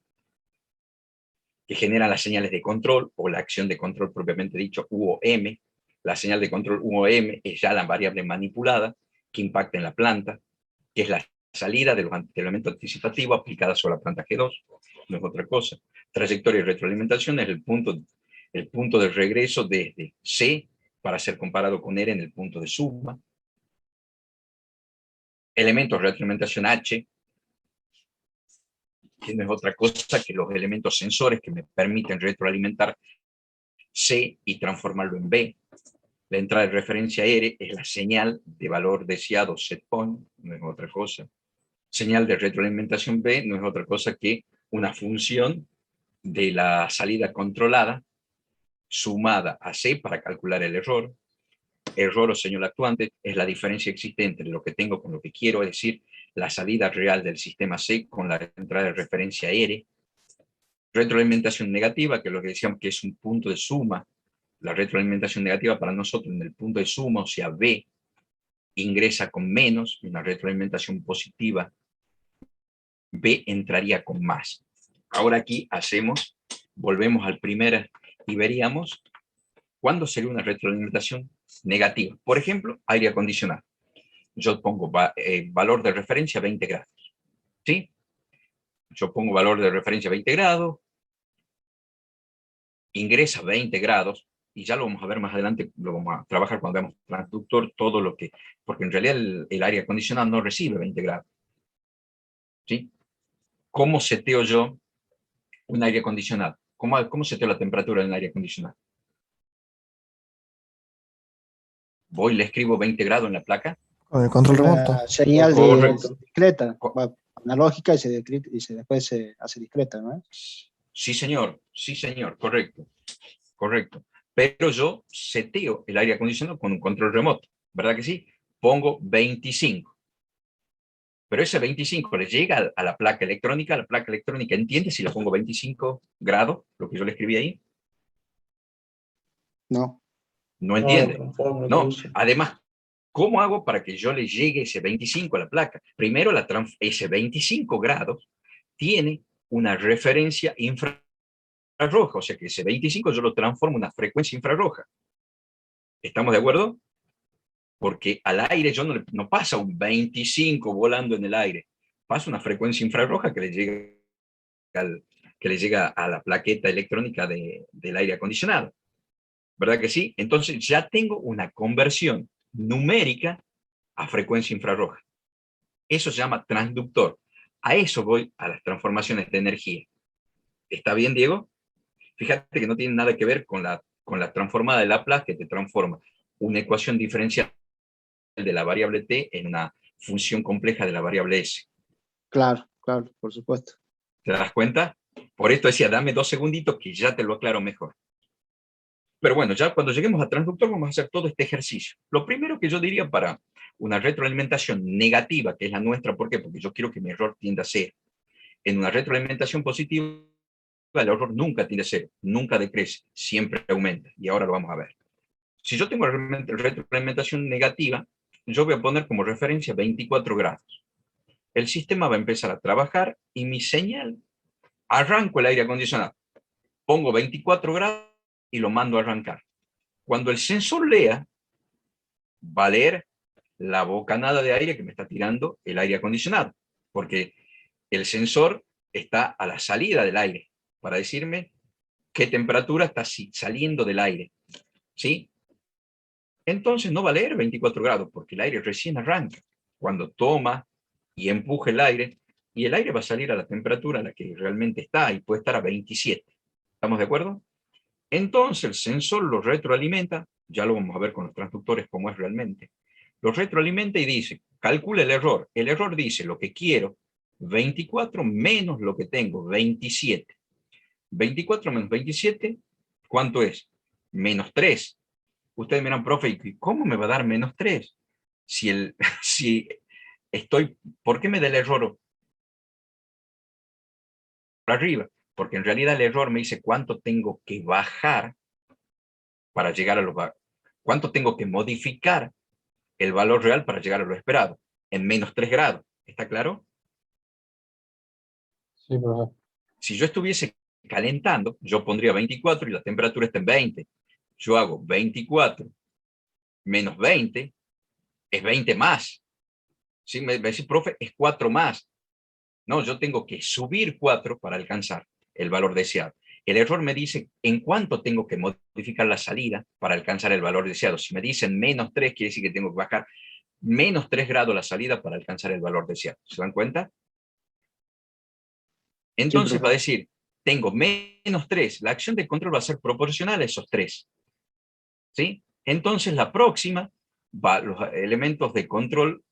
que generan las señales de control o la acción de control propiamente dicho, U o M. La señal de control U o M es ya la variable manipulada que impacta en la planta, que es la salida del elemento anticipativo aplicada sobre la planta G2, no es otra cosa. Trayectoria y retroalimentación es el punto de regreso desde C para ser comparado con R en el punto de suma. Elementos de retroalimentación H, que no es otra cosa que los elementos sensores que me permiten retroalimentar C y transformarlo en B. La entrada de referencia R es la señal de valor deseado set point, no es otra cosa. Señal de retroalimentación B no es otra cosa que una función de la salida controlada sumada a C para calcular el error. Error o señal actuante es la diferencia existente entre lo que tengo con lo que quiero, es decir, la salida real del sistema C con la entrada de referencia R. Retroalimentación negativa, que es lo que decíamos que es un punto de suma. La retroalimentación negativa para nosotros en el punto de suma, o sea, B, ingresa con menos, y una retroalimentación positiva, B entraría con más. Ahora aquí volvemos al primero y veríamos ¿Cuándo sería una retroalimentación negativa? Por ejemplo, aire acondicionado. Yo pongo valor de referencia 20 grados. ¿Sí? Yo pongo valor de referencia 20 grados, ingresa 20 grados, y ya lo vamos a ver más adelante, lo vamos a trabajar cuando veamos transductor, todo lo que, porque en realidad el aire acondicionado no recibe 20 grados. ¿Sí? ¿Cómo seteo yo un aire acondicionado? ¿Cómo seteo la temperatura del aire acondicionado? Voy, le escribo 20 grados en la placa. Con el control remoto. La señal Correcto. discreta, va analógica y después se hace discreta, ¿no? Sí, señor, correcto, correcto. Pero yo seteo el aire acondicionado con un control remoto, ¿verdad que sí? Pongo 25. Pero ese 25 le llega a la placa electrónica entiende si le pongo 25 grados, lo que yo le escribí ahí. No. No entiende. Transforma, No, reduce. además, ¿cómo hago para que yo le llegue ese 25 a la placa? Primero, ese 25 grados tiene una referencia infrarroja, o sea que ese 25 yo lo transformo en una frecuencia infrarroja. ¿Estamos de acuerdo? Porque al aire yo no pasa un 25 volando en el aire, pasa una frecuencia infrarroja que le llega a la plaqueta electrónica del aire acondicionado. ¿Verdad que sí? Entonces ya tengo una conversión numérica a frecuencia infrarroja. Eso se llama transductor. A eso voy, a las transformaciones de energía. ¿Está bien, Diego? Fíjate que no tiene nada que ver con la transformada de Laplace, que te transforma una ecuación diferencial de la variable t en una función compleja de la variable s. Claro, claro, por supuesto. ¿Te das cuenta? Por esto decía, dame 2 segunditos que ya te lo aclaro mejor. Pero bueno, ya cuando lleguemos a transductor vamos a hacer todo este ejercicio. Lo primero que yo diría para una retroalimentación negativa, que es la nuestra, ¿por qué? Porque yo quiero que mi error tienda a cero. En una retroalimentación positiva, el error nunca tiende a cero, nunca decrece, siempre aumenta. Y ahora lo vamos a ver. Si yo tengo retroalimentación negativa, yo voy a poner como referencia 24 grados. El sistema va a empezar a trabajar y mi señal, arranco el aire acondicionado, pongo 24 grados y lo mando a arrancar. Cuando el sensor lea, va a leer la bocanada de aire que me está tirando el aire acondicionado, porque el sensor está a la salida del aire para decirme qué temperatura está saliendo del aire. ¿Sí? Entonces no va a leer 24 grados, porque el aire recién arranca. Cuando toma y empuja el aire, y el aire va a salir a la temperatura a la que realmente está, y puede estar a 27. ¿Estamos de acuerdo? Entonces el sensor lo retroalimenta, ya lo vamos a ver con los transductores cómo es realmente. Lo retroalimenta y dice, calcula el error. El error dice lo que quiero, 24 menos lo que tengo, 27. 24 menos 27, ¿cuánto es? Menos 3. Ustedes miran, profe, ¿y cómo me va a dar menos 3? Si estoy, ¿por qué me da el error para arriba? Porque en realidad el error me dice cuánto tengo que bajar para llegar a lo, cuánto tengo que modificar el valor real para llegar a lo esperado, en menos 3 grados. ¿Está claro? Sí, profe. Si yo estuviese calentando, yo pondría 24 y la temperatura está en 20. Yo hago 24 menos 20, es 20 más. ¿Sí? Me decís, profe, es 4 más. No, yo tengo que subir 4 para alcanzar el valor deseado. El error me dice en cuánto tengo que modificar la salida para alcanzar el valor deseado. Si me dicen menos 3, quiere decir que tengo que bajar menos 3 grados la salida para alcanzar el valor deseado. ¿Se dan cuenta? Entonces va a decir, tengo menos 3, la acción de control va a ser proporcional a esos 3. ¿Sí? Entonces la próxima, los elementos de control,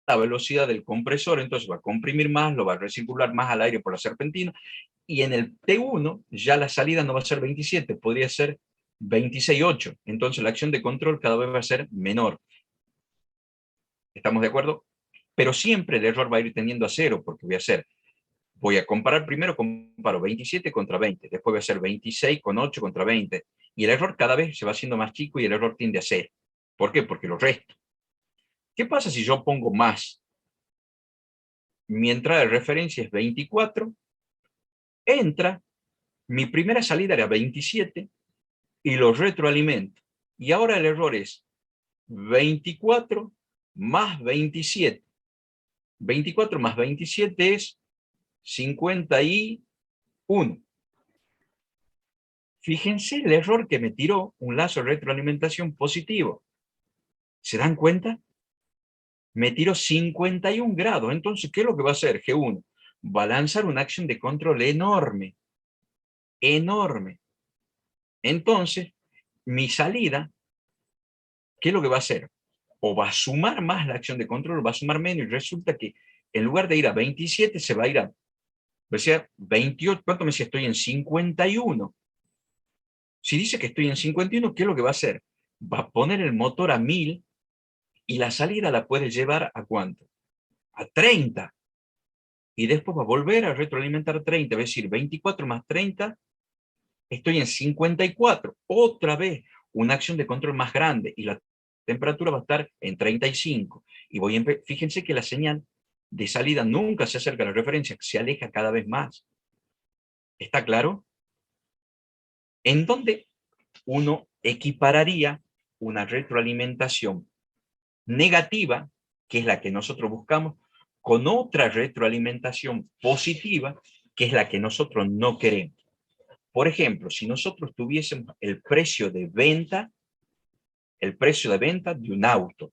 la velocidad del compresor, entonces va a comprimir más, lo va a recircular más al aire por la serpentina, y en el T1 ya la salida no va a ser 27, podría ser 26,8. Entonces la acción de control cada vez va a ser menor. ¿Estamos de acuerdo? Pero siempre el error va a ir tendiendo a cero, porque voy a comparar, primero comparo 27 contra 20, después voy a hacer 26 con 8 contra 20, y el error cada vez se va haciendo más chico y el error tiende a cero. ¿Por qué? Porque lo resto. ¿Qué pasa si yo pongo más? Mi entrada de referencia es 24, entra Mi primera salida era 27 y lo retroalimento. Y ahora el error es 24 más 27. 24 más 27 es 51. Fíjense el error que me tiró un lazo de retroalimentación positivo. ¿Se dan cuenta? Me tiró 51 grados. Entonces, ¿qué es lo que va a hacer G1? Va a lanzar una acción de control enorme. Enorme. Entonces, mi salida, ¿qué es lo que va a hacer? O va a sumar más la acción de control, o va a sumar menos, y resulta que en lugar de ir a 27, se va a ir a, o sea, 28, ¿cuánto me decía? Estoy en 51. Si dice que estoy en 51, ¿qué es lo que va a hacer? Va a poner el motor a 1000 y la salida la puede llevar ¿a cuánto? A 30. Y después va a volver a retroalimentar 30, es decir, 24 más 30, estoy en 54. Otra vez, una acción de control más grande y la temperatura va a estar en 35. Y fíjense que la señal de salida nunca se acerca a la referencia, se aleja cada vez más. ¿Está claro? ¿En dónde uno equipararía una retroalimentación negativa, que es la que nosotros buscamos, con otra retroalimentación positiva, que es la que nosotros no queremos? Por ejemplo, si nosotros tuviésemos el precio de venta de un auto.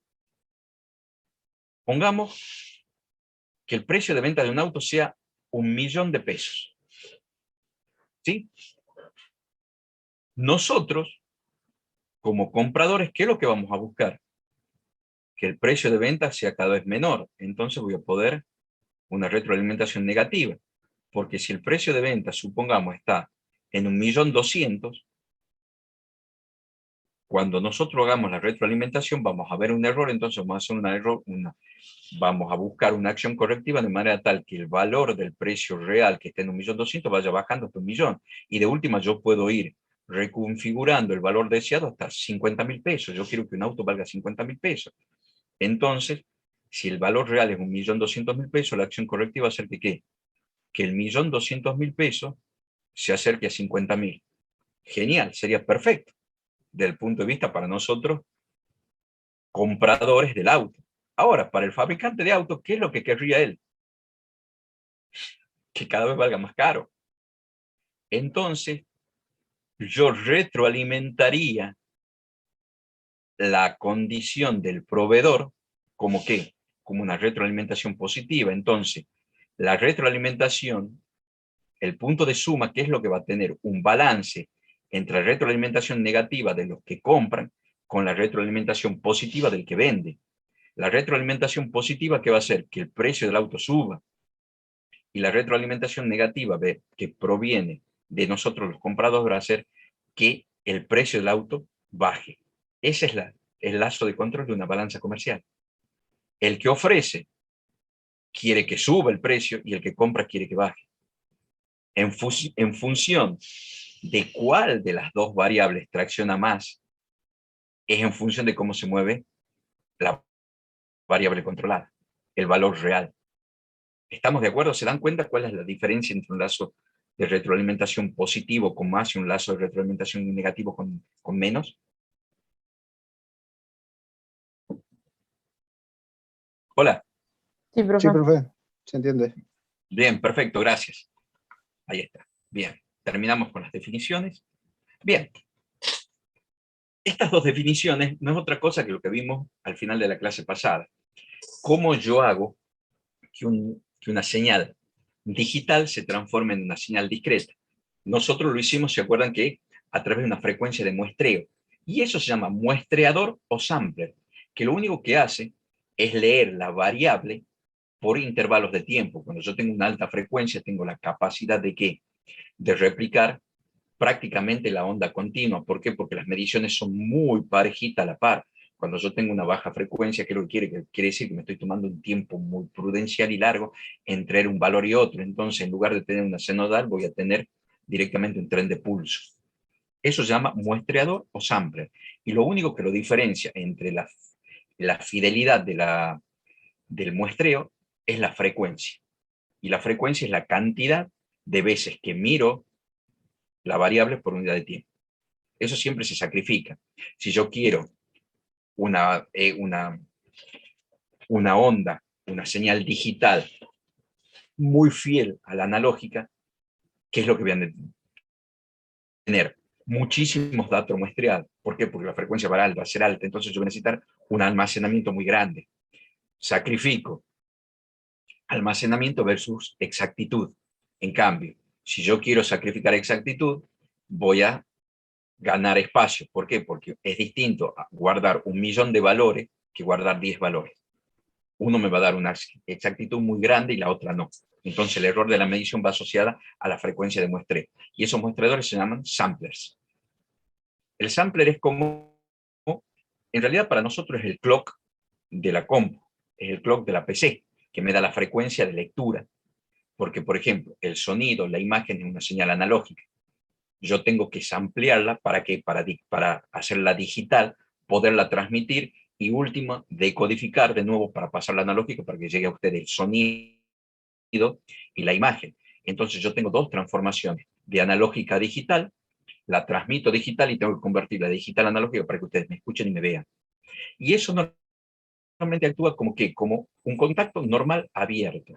Pongamos que el precio de venta de un auto sea 1.000.000 de pesos. ¿Sí? Nosotros, como compradores, ¿qué es lo que vamos a buscar? Que el precio de venta sea cada vez menor. Entonces voy a poder una retroalimentación negativa. Porque si el precio de venta, supongamos, está en 1.200.000, cuando nosotros hagamos la retroalimentación vamos a ver un error, entonces vamos a hacer vamos a buscar una acción correctiva de manera tal que el valor del precio real que esté en 1.200.000 vaya bajando hasta 1.000.000. Y de última yo puedo ir reconfigurando el valor deseado hasta 50.000 pesos. Yo quiero que un auto valga 50.000 pesos. Entonces, si el valor real es 1.200.000 pesos, la acción correctiva va a ser que ¿qué? Que el 1.200.000 pesos se acerque a 50.000. Genial, sería perfecto desde el punto de vista para nosotros, compradores del auto. Ahora, para el fabricante de autos, ¿qué es lo que querría él? Que cada vez valga más caro. Entonces, yo retroalimentaría la condición del proveedor como ¿qué? Como una retroalimentación positiva. Entonces, la retroalimentación, el punto de suma, ¿qué es lo que va a tener? Un balance entre la retroalimentación negativa de los que compran con la retroalimentación positiva del que vende. La retroalimentación positiva, ¿qué va a hacer? Que el precio del auto suba. Y la retroalimentación negativa que proviene de nosotros los compradores va a hacer que el precio del auto baje. Ese es el lazo de control de una balanza comercial. El que ofrece quiere que suba el precio y el que compra quiere que baje. En función de cuál de las dos variables tracciona más, es en función de cómo se mueve la variable controlada, el valor real. ¿Estamos de acuerdo? ¿Se dan cuenta cuál es la diferencia entre un lazo de retroalimentación positivo con más y un lazo de retroalimentación negativo con menos? Hola. Sí, Sí, profe. profe, se entiende. Bien, perfecto, gracias. Ahí está. Bien, terminamos con las definiciones. Bien. Estas dos definiciones no es otra cosa que lo que vimos al final de la clase pasada. ¿Cómo yo hago que una señal digital se transforme en una señal discreta? Nosotros lo hicimos, ¿se acuerdan que? A través de una frecuencia de muestreo. Y eso se llama muestreador o sampler, que lo único que hace es leer la variable por intervalos de tiempo. Cuando yo tengo una alta frecuencia, tengo la capacidad de ¿qué? De replicar prácticamente la onda continua. ¿Por qué? Porque las mediciones son muy parejitas a la par. Cuando yo tengo una baja frecuencia, ¿qué es lo que quiere decir? Que me estoy tomando un tiempo muy prudencial y largo entre un valor y otro. Entonces, en lugar de tener una senodal, voy a tener directamente un tren de pulso. Eso se llama muestreador o sampler. Y lo único que lo diferencia entre la fidelidad del muestreo es la frecuencia. Y la frecuencia es la cantidad de veces que miro la variable por unidad de tiempo. Eso siempre se sacrifica. Si yo quiero una onda, una señal digital muy fiel a la analógica, ¿qué es lo que voy a tener? Muchísimos datos muestreados. ¿Por qué? Porque la frecuencia va a ser alta, entonces yo voy a necesitar un almacenamiento muy grande. Sacrifico almacenamiento versus exactitud. En cambio, si yo quiero sacrificar exactitud, voy a ganar espacio. ¿Por qué? Porque es distinto a guardar 1.000.000 de valores que guardar 10 valores. Uno me va a dar una exactitud muy grande y la otra no. Entonces el error de la medición va asociada a la frecuencia de muestreo. Y esos muestreadores se llaman samplers. El sampler es como, en realidad para nosotros es el clock de la compu, es el clock de la PC, que me da la frecuencia de lectura. Porque, por ejemplo, el sonido, la imagen es una señal analógica. Yo tengo que samplearla para hacerla digital, poderla transmitir y última, decodificar de nuevo para pasarla analógica para que llegue a usted el sonido y la imagen. Entonces yo tengo dos transformaciones, de analógica a digital, la transmito digital y tengo que convertirla de digital a analógica para que ustedes me escuchen y me vean. Y eso normalmente actúa como un contacto normal abierto.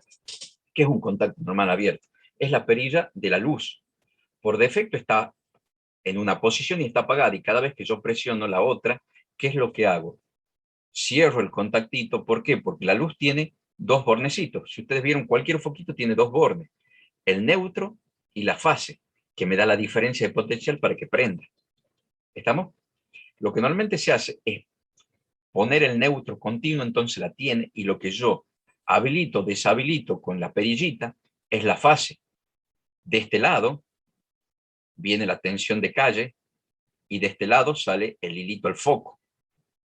¿Qué es un contacto normal abierto? Es la perilla de la luz. Por defecto está en una posición y está apagada, y cada vez que yo presiono la otra, ¿qué es lo que hago? Cierro el contactito. ¿Por qué? Porque la luz tiene dos bornecitos. Si ustedes vieron, cualquier foquito tiene dos bornes, el neutro y la fase, que me da la diferencia de potencial para que prenda. ¿Estamos? Lo que normalmente se hace es poner el neutro continuo, entonces la tiene, y lo que yo habilito, deshabilito con la perillita es la fase. De este lado viene la tensión de calle y de este lado sale el hilito al foco.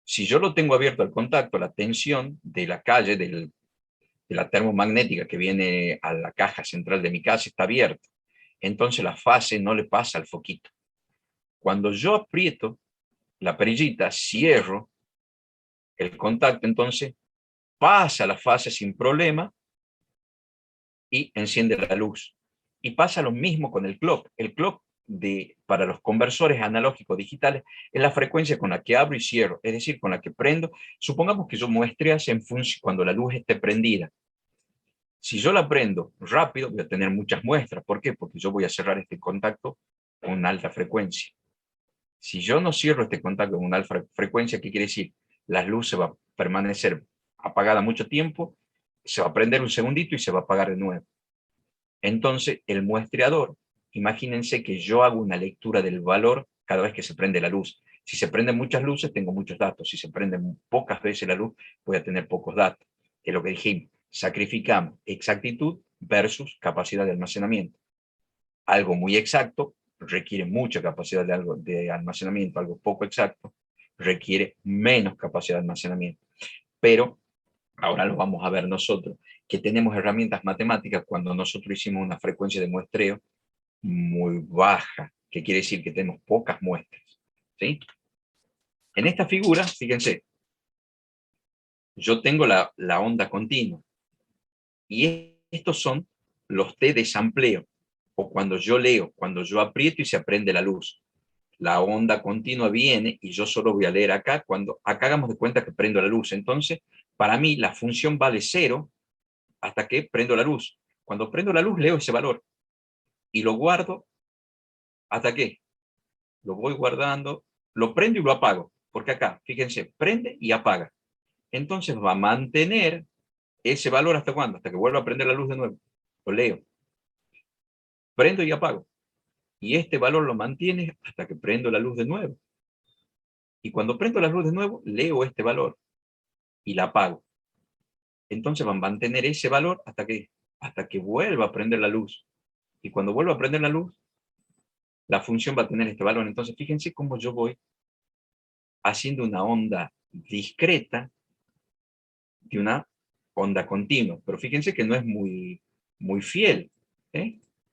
Si yo lo tengo abierto al contacto, la tensión de la calle, de la termomagnética que viene a la caja central de mi casa, está abierta. Entonces la fase no le pasa al foquito. Cuando yo aprieto la perillita, cierro el contacto, entonces pasa la fase sin problema y enciende la luz. Y pasa lo mismo con el clock. El clock para los conversores analógicos digitales es la frecuencia con la que abro y cierro, es decir, con la que prendo. Supongamos que yo muestreas en función cuando la luz esté prendida. Si yo la prendo rápido, voy a tener muchas muestras. ¿Por qué? Porque yo voy a cerrar este contacto con alta frecuencia. Si yo no cierro este contacto con una alta frecuencia, ¿qué quiere decir? La luz se va a permanecer apagada mucho tiempo, se va a prender un segundito y se va a apagar de nuevo. Entonces, el muestreador, imagínense que yo hago una lectura del valor cada vez que se prende la luz. Si se prenden muchas luces, tengo muchos datos. Si se prende pocas veces la luz, voy a tener pocos datos. Es lo que dijimos. Sacrificamos exactitud versus capacidad de almacenamiento. Algo muy exacto requiere mucha capacidad de almacenamiento. Algo poco exacto requiere menos capacidad de almacenamiento. Pero ahora lo vamos a ver nosotros, que tenemos herramientas matemáticas cuando nosotros hicimos una frecuencia de muestreo muy baja, que quiere decir que tenemos pocas muestras. ¿Sí? En esta figura, fíjense, yo tengo la onda continua. Y estos son los T de sampleo, o cuando yo leo, cuando yo aprieto y se prende la luz. La onda continua viene y yo solo voy a leer acá, acá hagamos de cuenta que prendo la luz. Entonces, para mí la función vale 0 hasta que prendo la luz. Cuando prendo la luz leo ese valor y lo guardo hasta que lo voy guardando, lo prendo y lo apago, porque acá, fíjense, prende y apaga. Entonces va a mantener ese valor ¿hasta cuándo? Hasta que vuelva a prender la luz de nuevo. Lo leo, prendo y apago. Y este valor lo mantiene hasta que prendo la luz de nuevo. Y cuando prendo la luz de nuevo, leo este valor y la apago. Entonces va a mantener ese valor hasta que vuelva a prender la luz. Y cuando vuelva a prender la luz, la función va a tener este valor. Entonces fíjense cómo yo voy haciendo una onda discreta de una onda continua. Pero fíjense que no es muy fiel.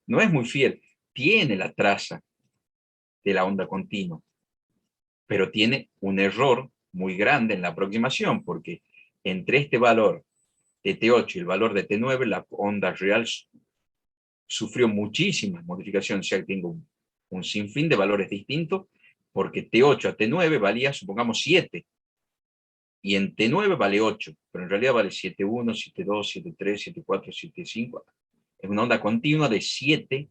No es muy fiel. Tiene la traza de la onda continua, pero tiene un error muy grande en la aproximación, porque entre este valor de T8 y el valor de T9, la onda real sufrió muchísimas modificaciones. O sea, tengo un sinfín de valores distintos, porque T8 a T9 valía, supongamos, 7, y en T9 vale 8, pero en realidad vale 7.1, 7.2, 7.3, 7.4, 7.5. Es una onda continua de 7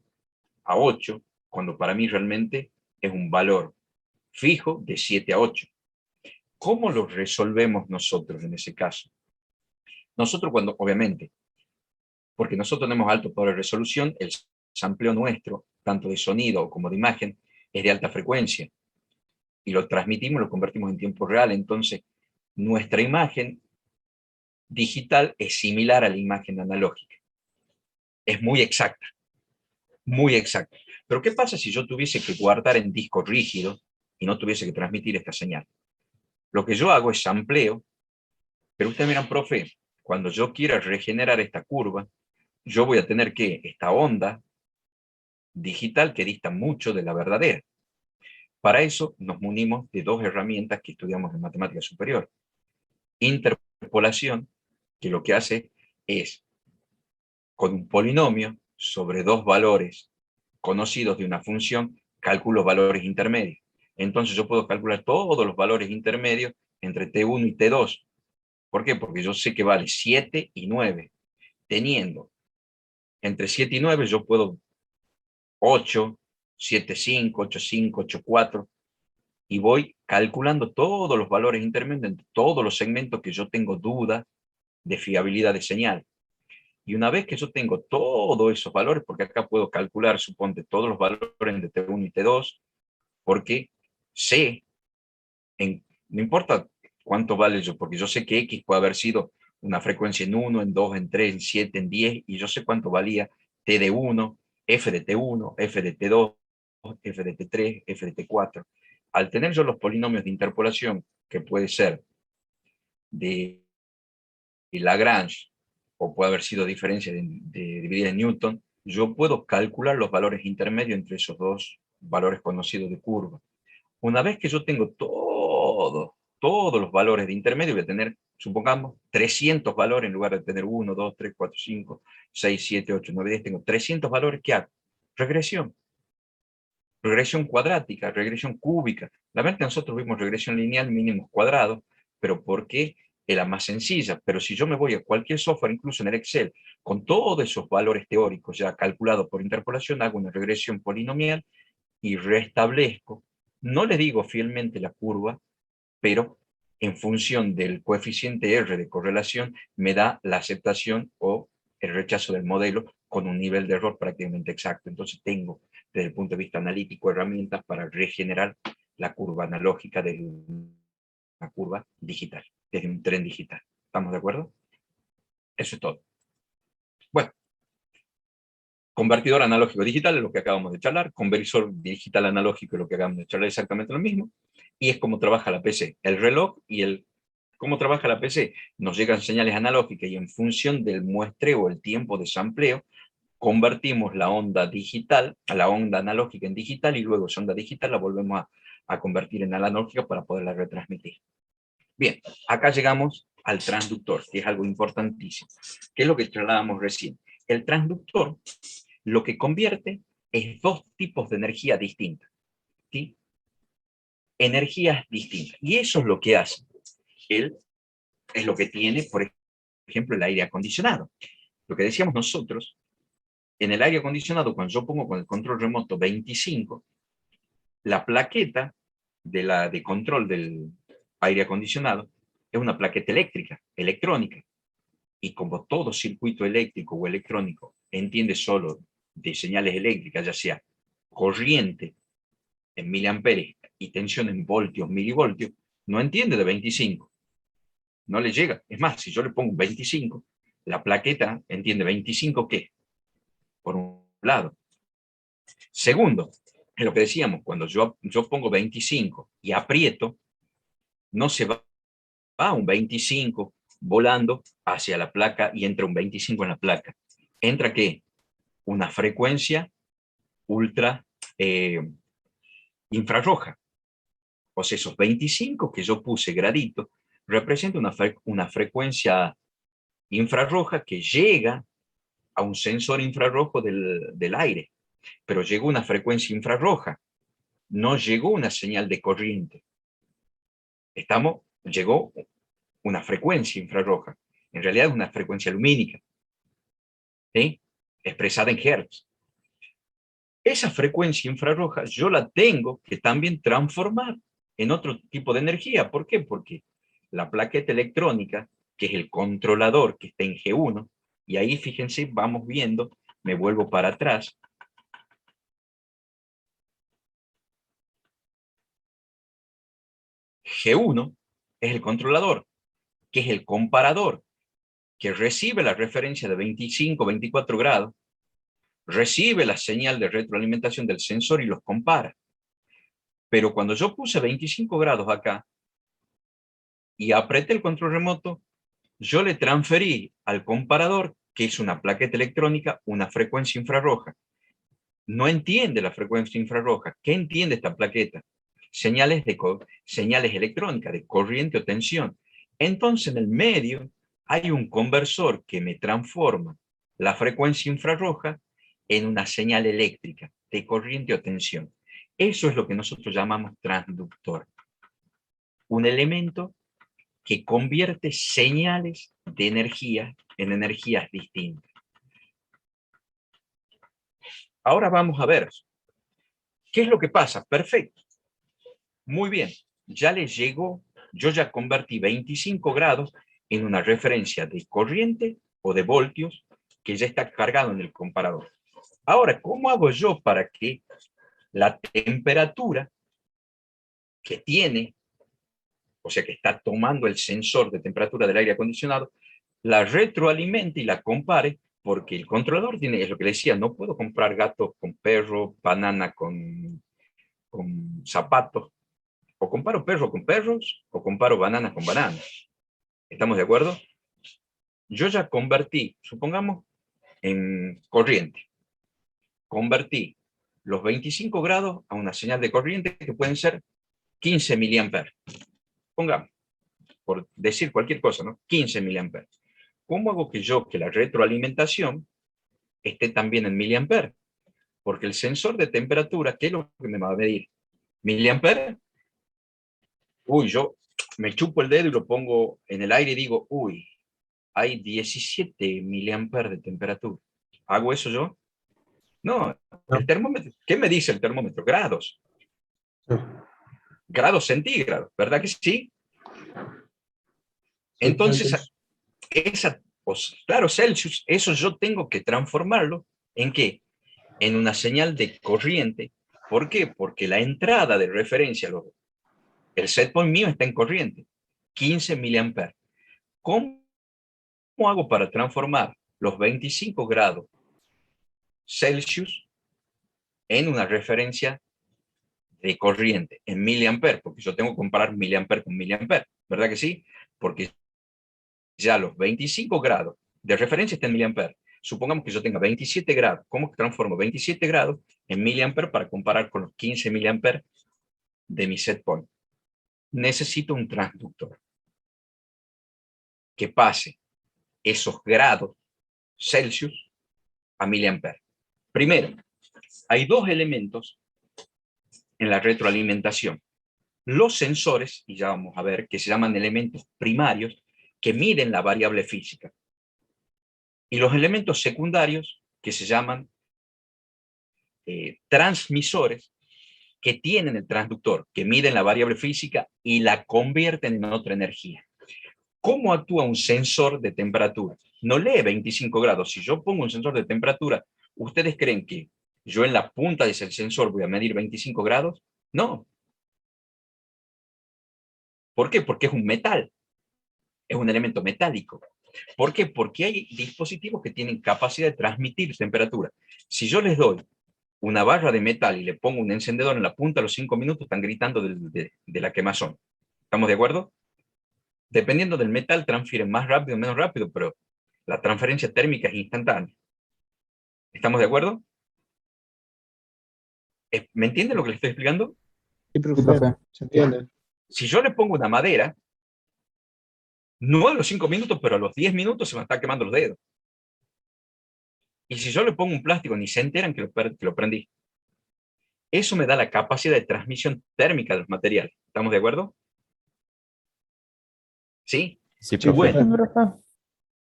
a 8, cuando para mí realmente es un valor fijo de 7 a 8. ¿Cómo lo resolvemos nosotros en ese caso? Nosotros cuando, obviamente, porque nosotros tenemos alto poder de resolución, el sampleo nuestro, tanto de sonido como de imagen, es de alta frecuencia, y lo transmitimos, lo convertimos en tiempo real. Entonces, nuestra imagen digital es similar a la imagen analógica. Es muy exacta, muy exacta. Pero ¿qué pasa si yo tuviese que guardar en disco rígido y no tuviese que transmitir esta señal? Lo que yo hago es sampleo, pero ustedes miran, profe, cuando yo quiera regenerar esta curva, yo voy a tener que esta onda digital que dista mucho de la verdadera. Para eso nos munimos de dos herramientas que estudiamos en matemática superior. Interpolación, que lo que hace es, con un polinomio sobre dos valores conocidos de una función, calculo valores intermedios. Entonces yo puedo calcular todos los valores intermedios entre T1 y T2. ¿Por qué? Porque yo sé que vale 7 y 9. Teniendo entre 7 y 9 yo puedo 8, 7,5, 8,5, 8,4, y voy calculando todos los valores intermedios entre todos los segmentos que yo tengo duda de fiabilidad de señal. Y una vez que yo tengo todos esos valores, porque acá puedo calcular, suponte, todos los valores de T1 y T2, porque sé, no importa cuánto vale yo, porque yo sé que X puede haber sido una frecuencia en 1, en 2, en 3, en 7, en 10, y yo sé cuánto valía T de 1, F de T1, F de T2, F de T3, F de T4. Al tener yo los polinomios de interpolación, que puede ser de Lagrange, o puede haber sido diferencia de dividida en Newton, yo puedo calcular los valores intermedios entre esos dos valores conocidos de curva. Una vez que yo tengo todos los valores de intermedio, voy a tener, supongamos, 300 valores en lugar de tener 1, 2, 3, 4, 5, 6, 7, 8, 9, 10. Tengo 300 valores. ¿Qué hago? Regresión. Regresión cuadrática, regresión cúbica. La verdad que nosotros vimos regresión lineal mínimos cuadrados, pero porque es la más sencilla. Pero si yo me voy a cualquier software, incluso en el Excel, con todos esos valores teóricos ya calculados por interpolación, hago una regresión polinomial y restablezco, no le digo fielmente la curva, pero en función del coeficiente R de correlación, me da la aceptación o el rechazo del modelo con un nivel de error prácticamente exacto. Entonces tengo, desde el punto de vista analítico, herramientas para regenerar la curva analógica de una curva digital, desde un tren digital. ¿Estamos de acuerdo? Eso es todo. Bueno, convertidor analógico digital es lo que acabamos de charlar, conversor digital analógico es lo que acabamos de charlar, exactamente lo mismo, y es como trabaja la PC, el reloj y el... ¿Cómo trabaja la PC? Nos llegan señales analógicas y en función del muestreo, el tiempo de sampleo, convertimos la onda digital, a la onda analógica en digital, y luego esa onda digital la volvemos a convertir en analógica para poderla retransmitir. Bien, acá llegamos al transductor, que es algo importantísimo, que es lo que charlábamos recién. El transductor lo que convierte es dos tipos de energía distintas, ¿sí? Energías distintas. Y eso es lo que hace. Él es lo que tiene, por ejemplo, el aire acondicionado. Lo que decíamos nosotros, en el aire acondicionado, cuando yo pongo con el control remoto 25, la plaqueta de control del aire acondicionado es una plaqueta eléctrica, electrónica. Y como todo circuito eléctrico o electrónico entiende solo de señales eléctricas, ya sea corriente en miliamperes y tensión en voltios, milivoltios, no entiende de 25. No le llega. Es más, si yo le pongo 25, la plaqueta entiende 25 ¿qué? Por un lado. Segundo, es lo que decíamos, cuando yo pongo 25 y aprieto, no se va a un 25 volando hacia la placa y entra un 25 en la placa. ¿Entra qué? Una frecuencia ultra infrarroja. O sea, esos 25 que yo puse gradito representa una frecuencia infrarroja que llega a un sensor infrarrojo del aire. pero llegó una frecuencia infrarroja, no llegó una señal de corriente. Llegó una frecuencia infrarroja, en realidad es una frecuencia lumínica, ¿sí? Expresada en hertz. Esa frecuencia infrarroja yo la tengo que también transformar en otro tipo de energía. ¿Por qué? Porque la plaqueta electrónica, que es el controlador que está en G1, y ahí fíjense, vamos viendo, me vuelvo para atrás. G1 es el controlador, que es el comparador, que recibe la referencia de 25, 24 grados, recibe la señal de retroalimentación del sensor y los compara. Pero cuando yo puse 25 grados acá y apreté el control remoto, yo le transferí al comparador, que es una plaqueta electrónica, una frecuencia infrarroja. No entiende la frecuencia infrarroja. ¿Qué entiende esta plaqueta? Señales electrónicas, de corriente o tensión. Entonces, en el medio hay un conversor que me transforma la frecuencia infrarroja en una señal eléctrica, de corriente o tensión. Eso es lo que nosotros llamamos transductor. Un elemento que convierte señales de energía en energías distintas. Ahora vamos a ver, ¿qué es lo que pasa? Perfecto. Muy bien, ya le llegó, yo ya convertí 25 grados en una referencia de corriente o de voltios que ya está cargado en el comparador. Ahora, ¿cómo hago yo para que la temperatura que tiene, o sea, que está tomando el sensor de temperatura del aire acondicionado, la retroalimente y la compare? Porque el controlador tiene, es lo que le decía, no puedo comprar gatos con perro, banana con zapatos. O comparo perro con perros, o comparo bananas con bananas. ¿Estamos de acuerdo? Yo ya convertí, supongamos, en corriente. Convertí los 25 grados a una señal de corriente que pueden ser 15 miliamperes. Pongamos, por decir cualquier cosa, ¿no? 15 miliamperes. ¿Cómo hago que la retroalimentación esté también en miliamperes? Porque el sensor de temperatura, ¿qué es lo que me va a medir? ¿Miliamperes? Uy, yo me chupo el dedo y lo pongo en el aire y digo, uy, hay 17 miliamperes de temperatura. ¿Hago eso yo? No, No. el termómetro, ¿qué me dice el termómetro? Grados. Sí. Grados centígrados, ¿verdad que sí? Sí, Entonces, pues, claro, Celsius, eso yo tengo que transformarlo ¿en qué? En una señal de corriente. ¿Por qué? Porque la entrada de referencia, el set point mío está en corriente, 15 miliamperes. ¿Cómo hago para transformar los 25 grados Celsius en una referencia de corriente, en miliamperes? Porque yo tengo que comparar miliamperes con miliamperes, ¿verdad que sí? Porque ya los 25 grados de referencia están en miliamperes. Supongamos que yo tenga 27 grados. ¿Cómo transformo 27 grados en miliamperes para comparar con los 15 miliamperes de mi set point? Necesito un transductor que pase esos grados Celsius a miliamperes. Primero, hay dos elementos en la retroalimentación. Los sensores, y ya vamos a ver, que se llaman elementos primarios, que miden la variable física. Y los elementos secundarios, que se llaman transmisores, que tienen el transductor, que miden la variable física y la convierten en otra energía. ¿Cómo actúa un sensor de temperatura? No lee 25 grados. Si yo pongo un sensor de temperatura, ¿ustedes creen que yo en la punta de ese sensor voy a medir 25 grados? No. ¿Por qué? Porque es un metal. Es un elemento metálico. ¿Por qué? Porque hay dispositivos que tienen capacidad de transmitir temperatura. Si yo les doy una barra de metal y le pongo un encendedor en la punta, a los 5 minutos están gritando de la quemazón. ¿Estamos de acuerdo? Dependiendo del metal, transfieren más rápido o menos rápido, pero la transferencia térmica es instantánea. ¿Estamos de acuerdo? ¿Me entienden lo que les estoy explicando? Sí, Sí, profe, profe. se entiende. Si yo le pongo una madera, no a los 5 minutos, pero a los 10 minutos se me están quemando los dedos. Y si yo le pongo un plástico, ni se enteran que lo prendí. Eso me da la capacidad de transmisión térmica de los materiales. ¿Estamos de acuerdo? ¿Sí? Sí, Sí, profe. Bueno, Sí, profe. profe.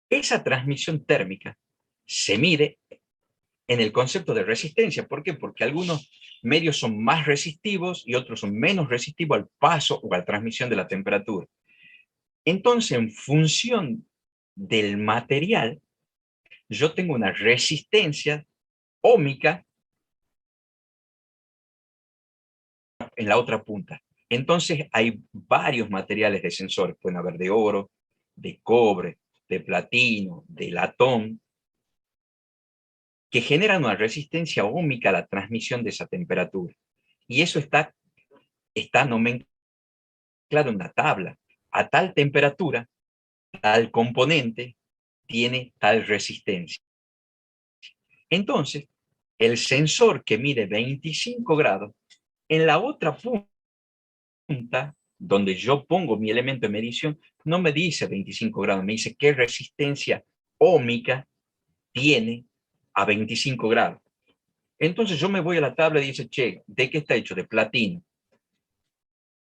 esa transmisión térmica se mide en el concepto de resistencia. ¿Por qué? Porque algunos medios son más resistivos y otros son menos resistivos al paso o a la transmisión de la temperatura. Entonces, en función del material, yo tengo una resistencia ómica en la otra punta. Entonces, hay varios materiales de sensores. Pueden haber de oro, de cobre, de platino, de latón, que generan una resistencia ómica a la transmisión de esa temperatura. Y eso está nomenclado en una tabla. A tal temperatura, tal componente tiene tal resistencia. Entonces, el sensor que mide 25 grados, en la otra punta, donde yo pongo mi elemento de medición, no me dice 25 grados, me dice qué resistencia ómica tiene a 25 grados. Entonces yo me voy a la tabla y dice, che, ¿de qué está hecho? De platino.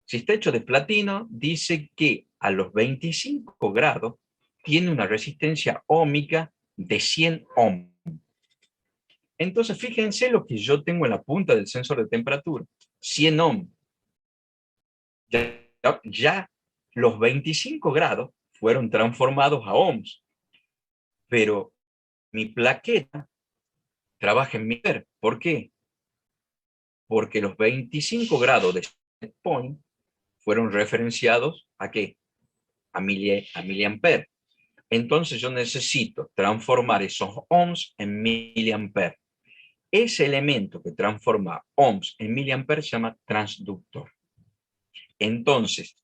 Si está hecho de platino, dice que a los 25 grados tiene una resistencia ómica de 100 ohms. Entonces, fíjense lo que yo tengo en la punta del sensor de temperatura. 100 ohms. Ya los 25 grados fueron transformados a ohms. Pero mi plaqueta trabaja en mi per. ¿Por qué? Porque los 25 grados de set point fueron referenciados ¿a qué? A miliamper. Entonces yo necesito transformar esos ohms en miliamper. Ese elemento que transforma ohms en miliamper se llama transductor. Entonces,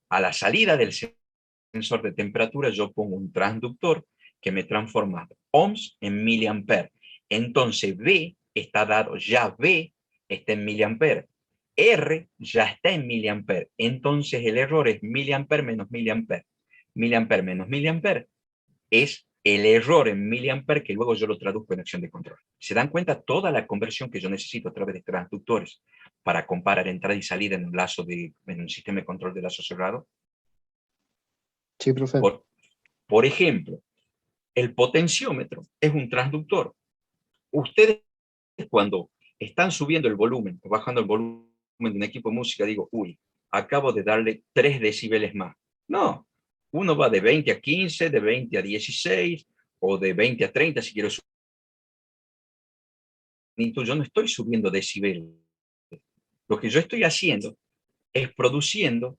a la salida del sensor de temperatura yo pongo un transductor que me transforma ohms en miliamper. Entonces V está dado, ya V está en miliamper. R ya está en miliamper. Entonces el error es miliamper menos miliamper. Miliamper menos miliamper es el error en miliamper que luego yo lo traduzco en acción de control. ¿Se dan cuenta toda la conversión que yo necesito a través de transductores para comparar entrada y salida en en un sistema de control de lazo cerrado? Sí, profe. Por ejemplo, el potenciómetro es un transductor. Ustedes cuando están subiendo el volumen o bajando el volumen de un equipo de música, digo, uy, acabo de darle 3 decibeles más. No, uno va de 20 a 15, de 20 a 16 o de 20 a 30 si quiero subir. Yo no estoy subiendo decibeles. Lo que yo estoy haciendo es produciendo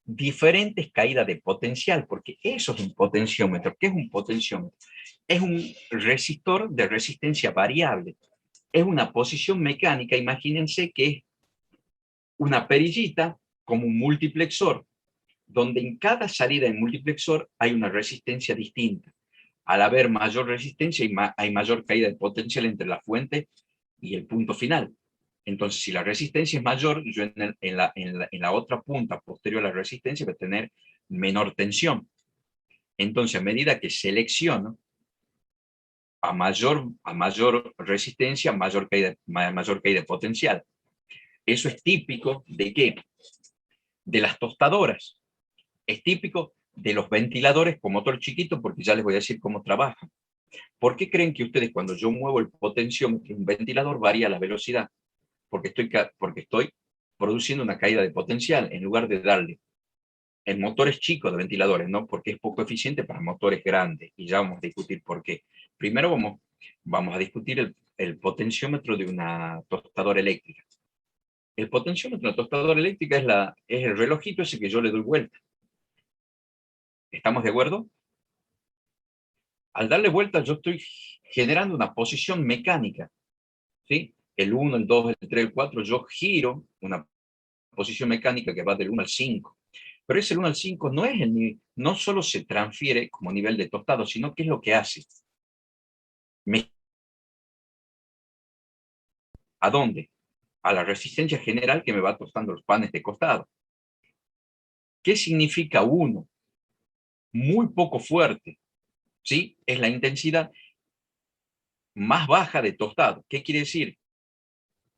diferentes caídas de potencial, porque eso es un potenciómetro. ¿Qué es un potenciómetro? Es un resistor de resistencia variable. Es una posición mecánica, imagínense que es una perillita como un multiplexor, donde en cada salida del multiplexor hay una resistencia distinta. Al haber mayor resistencia, hay mayor caída de potencial entre la fuente y el punto final. Entonces, si la resistencia es mayor, yo en la otra punta posterior a la resistencia voy a tener menor tensión. Entonces, a medida que selecciono, a mayor resistencia, mayor caída de potencial. Eso es típico de ¿qué? De las tostadoras. Es típico de los ventiladores con motor chiquito, porque ya les voy a decir cómo trabajan. ¿Por qué creen que ustedes cuando yo muevo el potenciómetro un ventilador varía la velocidad? Porque estoy produciendo una caída de potencial en lugar de darle en motores chicos de ventiladores, ¿no? Porque es poco eficiente para motores grandes. Y ya vamos a discutir por qué. Primero vamos a discutir el potenciómetro de una tostadora eléctrica. El potenciómetro de una tostadora eléctrica es el relojito ese que yo le doy vuelta. ¿Estamos de acuerdo? Al darle vuelta yo estoy generando una posición mecánica, ¿sí? El 1, el 2, el 3, el 4, yo giro una posición mecánica que va del 1 al 5. Pero ese 1 al 5 no es no solo se transfiere como nivel de tostado, sino que es lo que hace. ¿A dónde? A la resistencia general que me va tostando los panes de costado. ¿Qué significa 1? Muy poco fuerte, ¿sí? Es la intensidad más baja de tostado. ¿Qué quiere decir?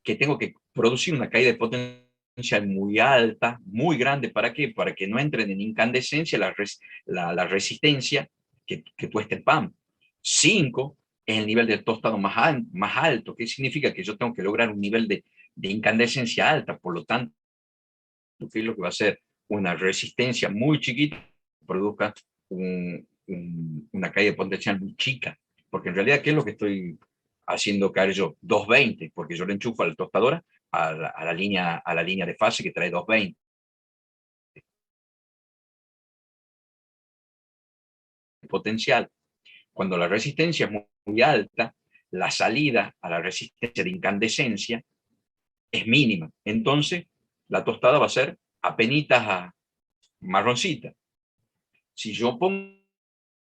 Que tengo que producir una caída de potencial muy alta, muy grande. ¿Para qué? Para que no entren en incandescencia la resistencia que tuesta el pan. 5 es el nivel del tostado más alto. ¿Qué significa? Que yo tengo que lograr un nivel de incandescencia alta. Por lo tanto, ¿qué es lo que va a hacer? Una resistencia muy chiquita que produzca una caída de potencial muy chica. Porque en realidad, ¿qué es lo que estoy haciendo caer yo? 220, porque yo le enchufo a la tostadora a la línea de fase que trae 220. Potencial. Cuando la resistencia es muy alta, la salida a la resistencia de incandescencia es mínima. Entonces, la tostada va a ser apenitas marroncita. Si yo pongo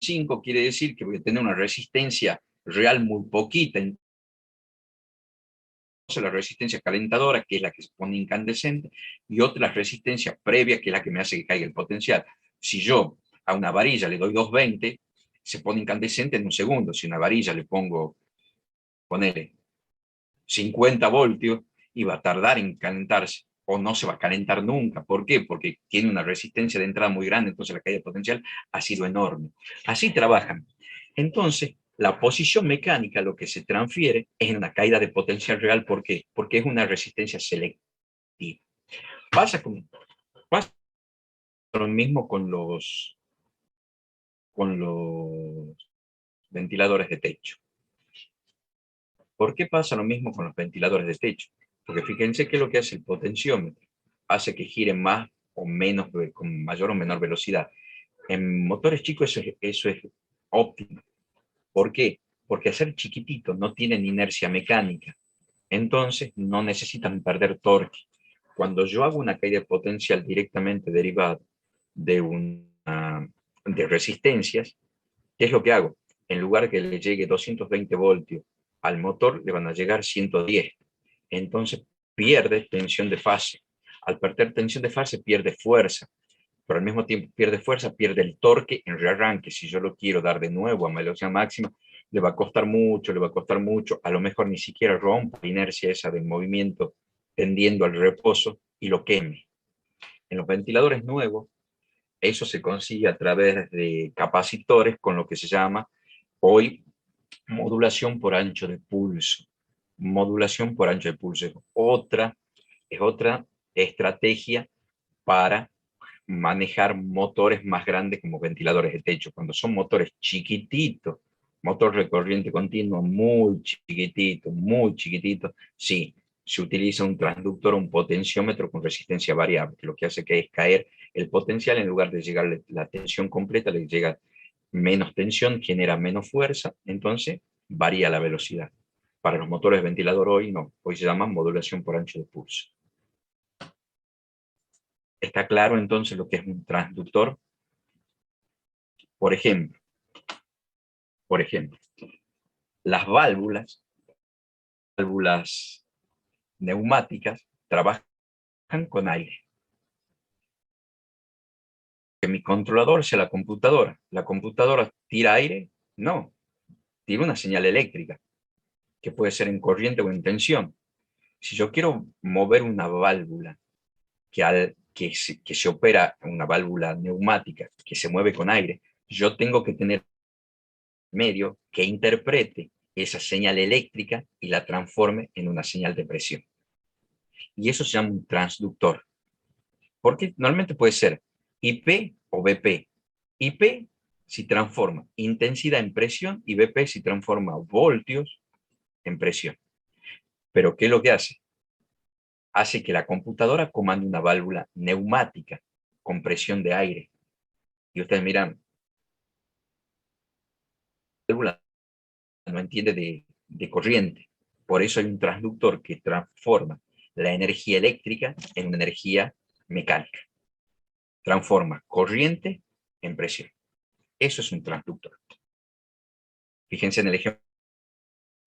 5, quiere decir que voy a tener una resistencia real muy poquita. Entonces, la resistencia calentadora, que es la que se pone incandescente, y otra la resistencia previa, que es la que me hace que caiga el potencial. Si yo a una varilla le doy 220, se pone incandescente en un segundo. Si a una varilla le pongo, ponele 50 voltios, y va a tardar en calentarse, o no se va a calentar nunca. ¿Por qué? Porque tiene una resistencia de entrada muy grande, entonces la caída de potencial ha sido enorme. Así trabajan. Entonces, la posición mecánica, lo que se transfiere es una caída de potencial real. ¿Por qué? Porque es una resistencia selectiva. Pasa lo mismo con los ventiladores de techo. ¿Por qué pasa lo mismo con los ventiladores de techo? Porque fíjense que lo que hace el potenciómetro hace que giren más o menos, con mayor o menor velocidad. En motores chicos eso es óptimo. ¿Por qué? Porque al ser chiquitito no tienen inercia mecánica. Entonces no necesitan perder torque. Cuando yo hago una caída de potencial directamente derivada de resistencias, ¿qué es lo que hago? En lugar que le llegue 220 voltios al motor, le van a llegar 110. Entonces pierde tensión de fase. Al perder tensión de fase pierde fuerza, pero al mismo tiempo pierde fuerza, pierde el torque en rearranque. Si yo lo quiero dar de nuevo a velocidad máxima, le va a costar mucho, le va a costar mucho. A lo mejor ni siquiera rompa la inercia esa del movimiento tendiendo al reposo y lo queme. En los ventiladores nuevos, eso se consigue a través de capacitores con lo que se llama hoy modulación por ancho de pulso. Modulación por ancho de pulso es otra estrategia para manejar motores más grandes como ventiladores de techo. Cuando son motores chiquititos, motor de corriente continua muy chiquitito, sí, se utiliza un transductor o un potenciómetro con resistencia variable, que lo que hace que es caer el potencial. En lugar de llegar la tensión completa, le llega menos tensión, genera menos fuerza, entonces varía la velocidad. Para los motores de ventilador hoy no, hoy se llama modulación por ancho de pulso. ¿Está claro entonces lo que es un transductor? Por ejemplo, las válvulas neumáticas, trabajan con aire. Que mi controlador sea la computadora tira aire, no, tira una señal eléctrica, que puede ser en corriente o en tensión. Si yo quiero mover una válvula que se opera, una válvula neumática que se mueve con aire, yo tengo que tener medio que interprete esa señal eléctrica y la transforme en una señal de presión. Y eso se llama un transductor. Porque normalmente puede ser IP o BP. IP si transforma intensidad en presión y BP si transforma voltios en presión. Pero ¿qué es lo que hace? Hace que la computadora comande una válvula neumática con presión de aire. Y ustedes miran, la válvula no entiende de corriente. Por eso hay un transductor que transforma la energía eléctrica en una energía mecánica. Transforma corriente en presión. Eso es un transductor. Fíjense en el ejemplo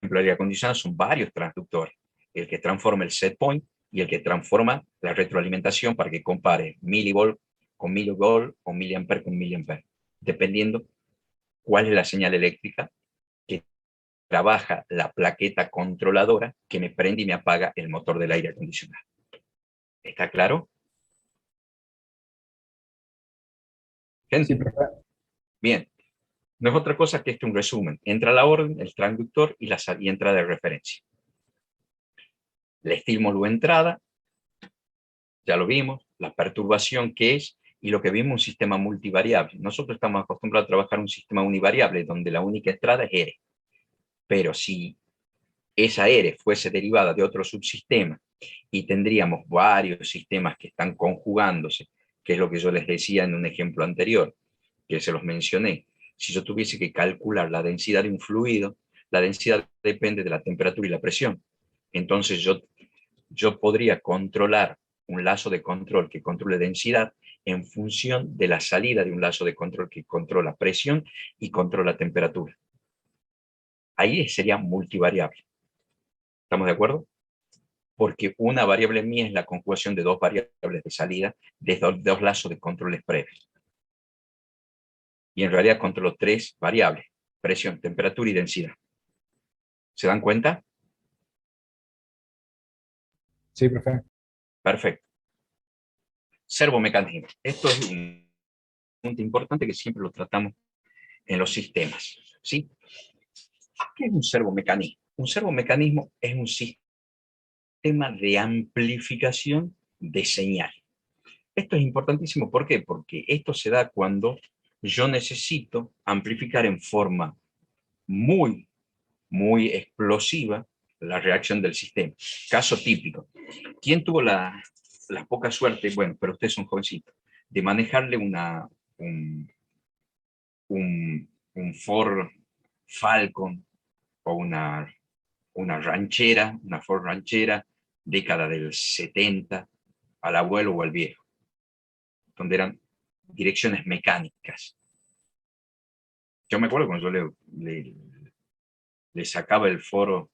de aire acondicionado, son varios transductores. El que transforma el set point y el que transforma la retroalimentación para que compare milivolt con milivolt o miliampere con miliampere, dependiendo cuál es la señal eléctrica que trabaja la plaqueta controladora que me prende y me apaga el motor del aire acondicionado. ¿Está claro? Gente. Sí, profe. Bien. No es otra cosa que un resumen. Entra la orden, el transductor y entrada de referencia. El estímulo entrada, ya lo vimos, la perturbación que es, y lo que vimos un sistema multivariable. Nosotros estamos acostumbrados a trabajar un sistema univariable, donde la única entrada es R. Pero si esa R fuese derivada de otro subsistema, y tendríamos varios sistemas que están conjugándose, que es lo que yo les decía en un ejemplo anterior, que se los mencioné. Si yo tuviese que calcular la densidad de un fluido, la densidad depende de la temperatura y la presión. Entonces yo podría controlar un lazo de control que controle densidad en función de la salida de un lazo de control que controla presión y controla temperatura. Ahí sería multivariable. ¿Estamos de acuerdo? Porque una variable mía es la conjugación de dos variables de salida de dos lazos de controles previos. Y en realidad controlo tres variables: presión, temperatura y densidad. ¿Se dan cuenta? Sí, profe. Perfecto. Servomecanismo. Esto es un punto importante que siempre lo tratamos en los sistemas, ¿sí? ¿Qué es un servomecanismo? Un servomecanismo es un sistema de amplificación de señal. Esto es importantísimo. ¿Por qué? Porque esto se da cuando yo necesito amplificar en forma muy explosiva la reacción del sistema. Caso típico. ¿Quién tuvo la poca suerte, bueno, pero ustedes son jovencitos, de manejarle un Ford Falcon o una ranchera, una Ford ranchera, década del 70, al abuelo o al viejo, donde eran direcciones mecánicas? Yo me acuerdo cuando yo le sacaba el Ford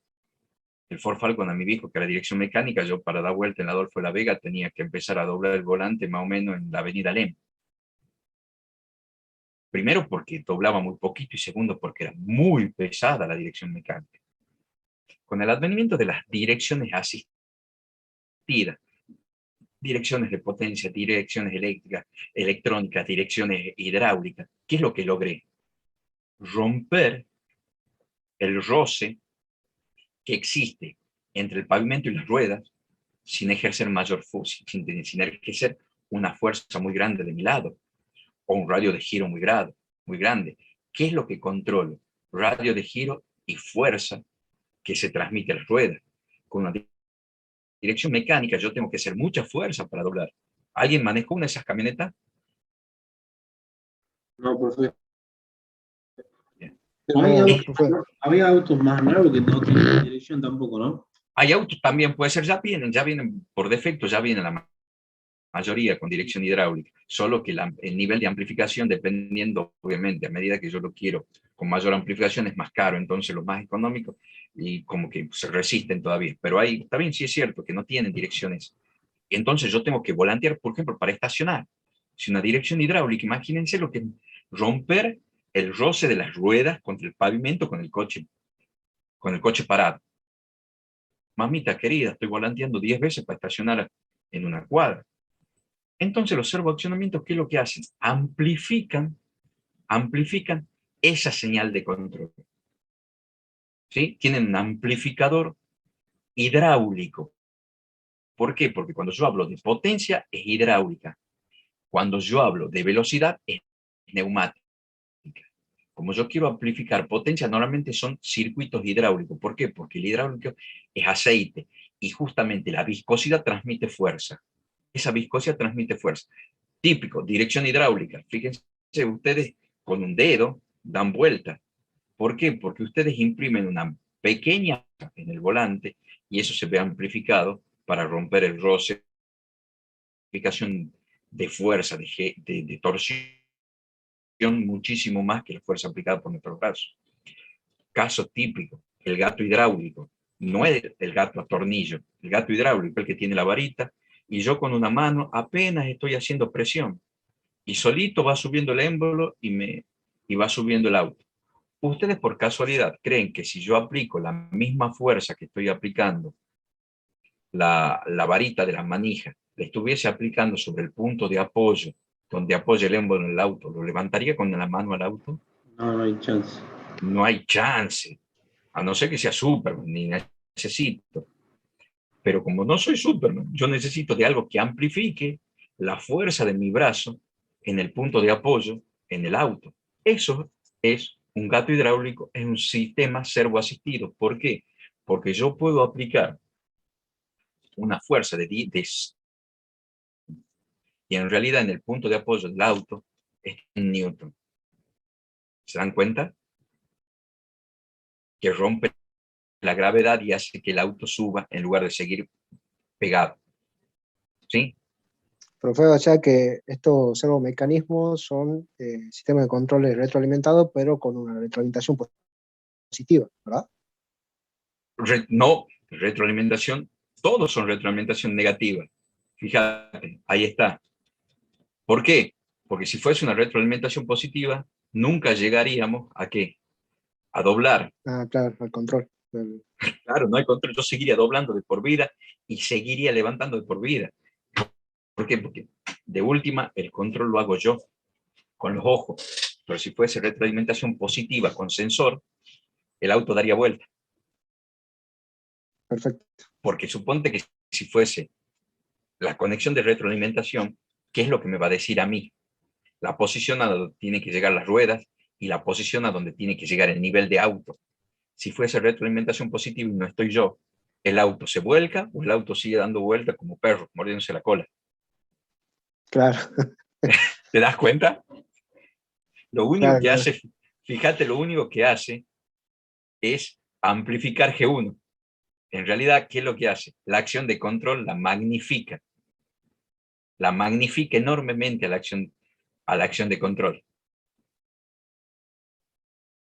Falcon a mi viejo, que era dirección mecánica, yo para dar vuelta en la Adolfo de la Vega tenía que empezar a doblar el volante más o menos en la avenida Lem. Primero porque doblaba muy poquito y segundo porque era muy pesada la dirección mecánica. Con el advenimiento de las direcciones asistidas, direcciones de potencia, direcciones eléctricas, electrónicas, direcciones hidráulicas, ¿qué es lo que logré? Romper el roce que existe entre el pavimento y las ruedas sin ejercer mayor fuerza, sin ejercer una fuerza muy grande de mi lado o un radio de giro muy grande. ¿Qué es lo que controlo? Radio de giro y fuerza que se transmite a las ruedas. Con una dirección mecánica yo tengo que hacer mucha fuerza para doblar. ¿Alguien manejó una de esas camionetas? No, profe. Bien. Pero había autos más nuevos que no tienen dirección tampoco, ¿no? Hay autos también, puede ser, ya vienen por defecto, ya vienen la mayoría con dirección hidráulica, solo que el nivel de amplificación, dependiendo, obviamente, a medida que yo lo quiero con mayor amplificación, es más caro, entonces los más económicos y como que se resisten todavía. Pero hay, también sí es cierto que no tienen direcciones. Entonces yo tengo que volantear, por ejemplo, para estacionar. Si una dirección hidráulica, imagínense lo que es romper el roce de las ruedas contra el pavimento con el coche parado. Mamita querida, estoy volanteando 10 veces para estacionar en una cuadra. Entonces los servoaccionamientos, ¿qué es lo que hacen? Amplifican esa señal de control. ¿Sí? Tienen un amplificador hidráulico. ¿Por qué? Porque cuando yo hablo de potencia es hidráulica. Cuando yo hablo de velocidad es neumática. Como yo quiero amplificar potencia, normalmente son circuitos hidráulicos. ¿Por qué? Porque el hidráulico es aceite y justamente la viscosidad transmite fuerza. Esa viscosidad transmite fuerza. Típico, dirección hidráulica. Fíjense, ustedes con un dedo dan vuelta. ¿Por qué? Porque ustedes imprimen una pequeña en el volante y eso se ve amplificado para romper el roce, aplicación de fuerza, de torsión, muchísimo más que la fuerza aplicada por nuestros brazos. Caso típico, el gato hidráulico. No es el gato a tornillo, el gato hidráulico, el que tiene la varita, y yo con una mano apenas estoy haciendo presión. Y solito va subiendo el émbolo y va subiendo el auto. ¿Ustedes por casualidad creen que si yo aplico la misma fuerza que estoy aplicando la varita de la manija, le estuviese aplicando sobre el punto de apoyo, donde apoya el émbolo en el auto, lo levantaría con la mano al auto? No, no hay chance. No hay chance, a no ser que sea Superman, ni necesito. Pero como no soy Superman, yo necesito de algo que amplifique la fuerza de mi brazo en el punto de apoyo en el auto. Eso es un gato hidráulico, es un sistema servoasistido. ¿Por qué? Porque yo puedo aplicar una fuerza de y en realidad en el punto de apoyo del auto es un newton. ¿Se dan cuenta? Que rompe la gravedad y hace que el auto suba en lugar de seguir pegado. ¿Sí? Profe, o sea que estos servomecanismos son sistemas de control retroalimentados, pero con una retroalimentación positiva, ¿verdad? No, retroalimentación, todos son retroalimentación negativa. Fíjate, ahí está. ¿Por qué? Porque si fuese una retroalimentación positiva, nunca llegaríamos a ¿qué? A doblar. Ah, claro, al control. Claro, no hay control. Yo seguiría doblando de por vida y seguiría levantando de por vida. ¿Por qué? Porque de última, el control lo hago yo, con los ojos. Pero si fuese retroalimentación positiva con sensor, el auto daría vuelta. Perfecto. Porque suponte que si fuese la conexión de retroalimentación, ¿qué es lo que me va a decir a mí? La posición a donde tienen que llegar las ruedas y la posición a donde tiene que llegar el nivel de auto. Si fuese retroalimentación positiva y no estoy yo, ¿el auto se vuelca o el auto sigue dando vuelta como perro, mordiéndose la cola? Claro. ¿Te das cuenta? Lo único Claro, que claro. hace, fíjate, lo único que hace es amplificar G1. En realidad, ¿qué es lo que hace? La acción de control la magnifica. La magnifica enormemente a la acción de control.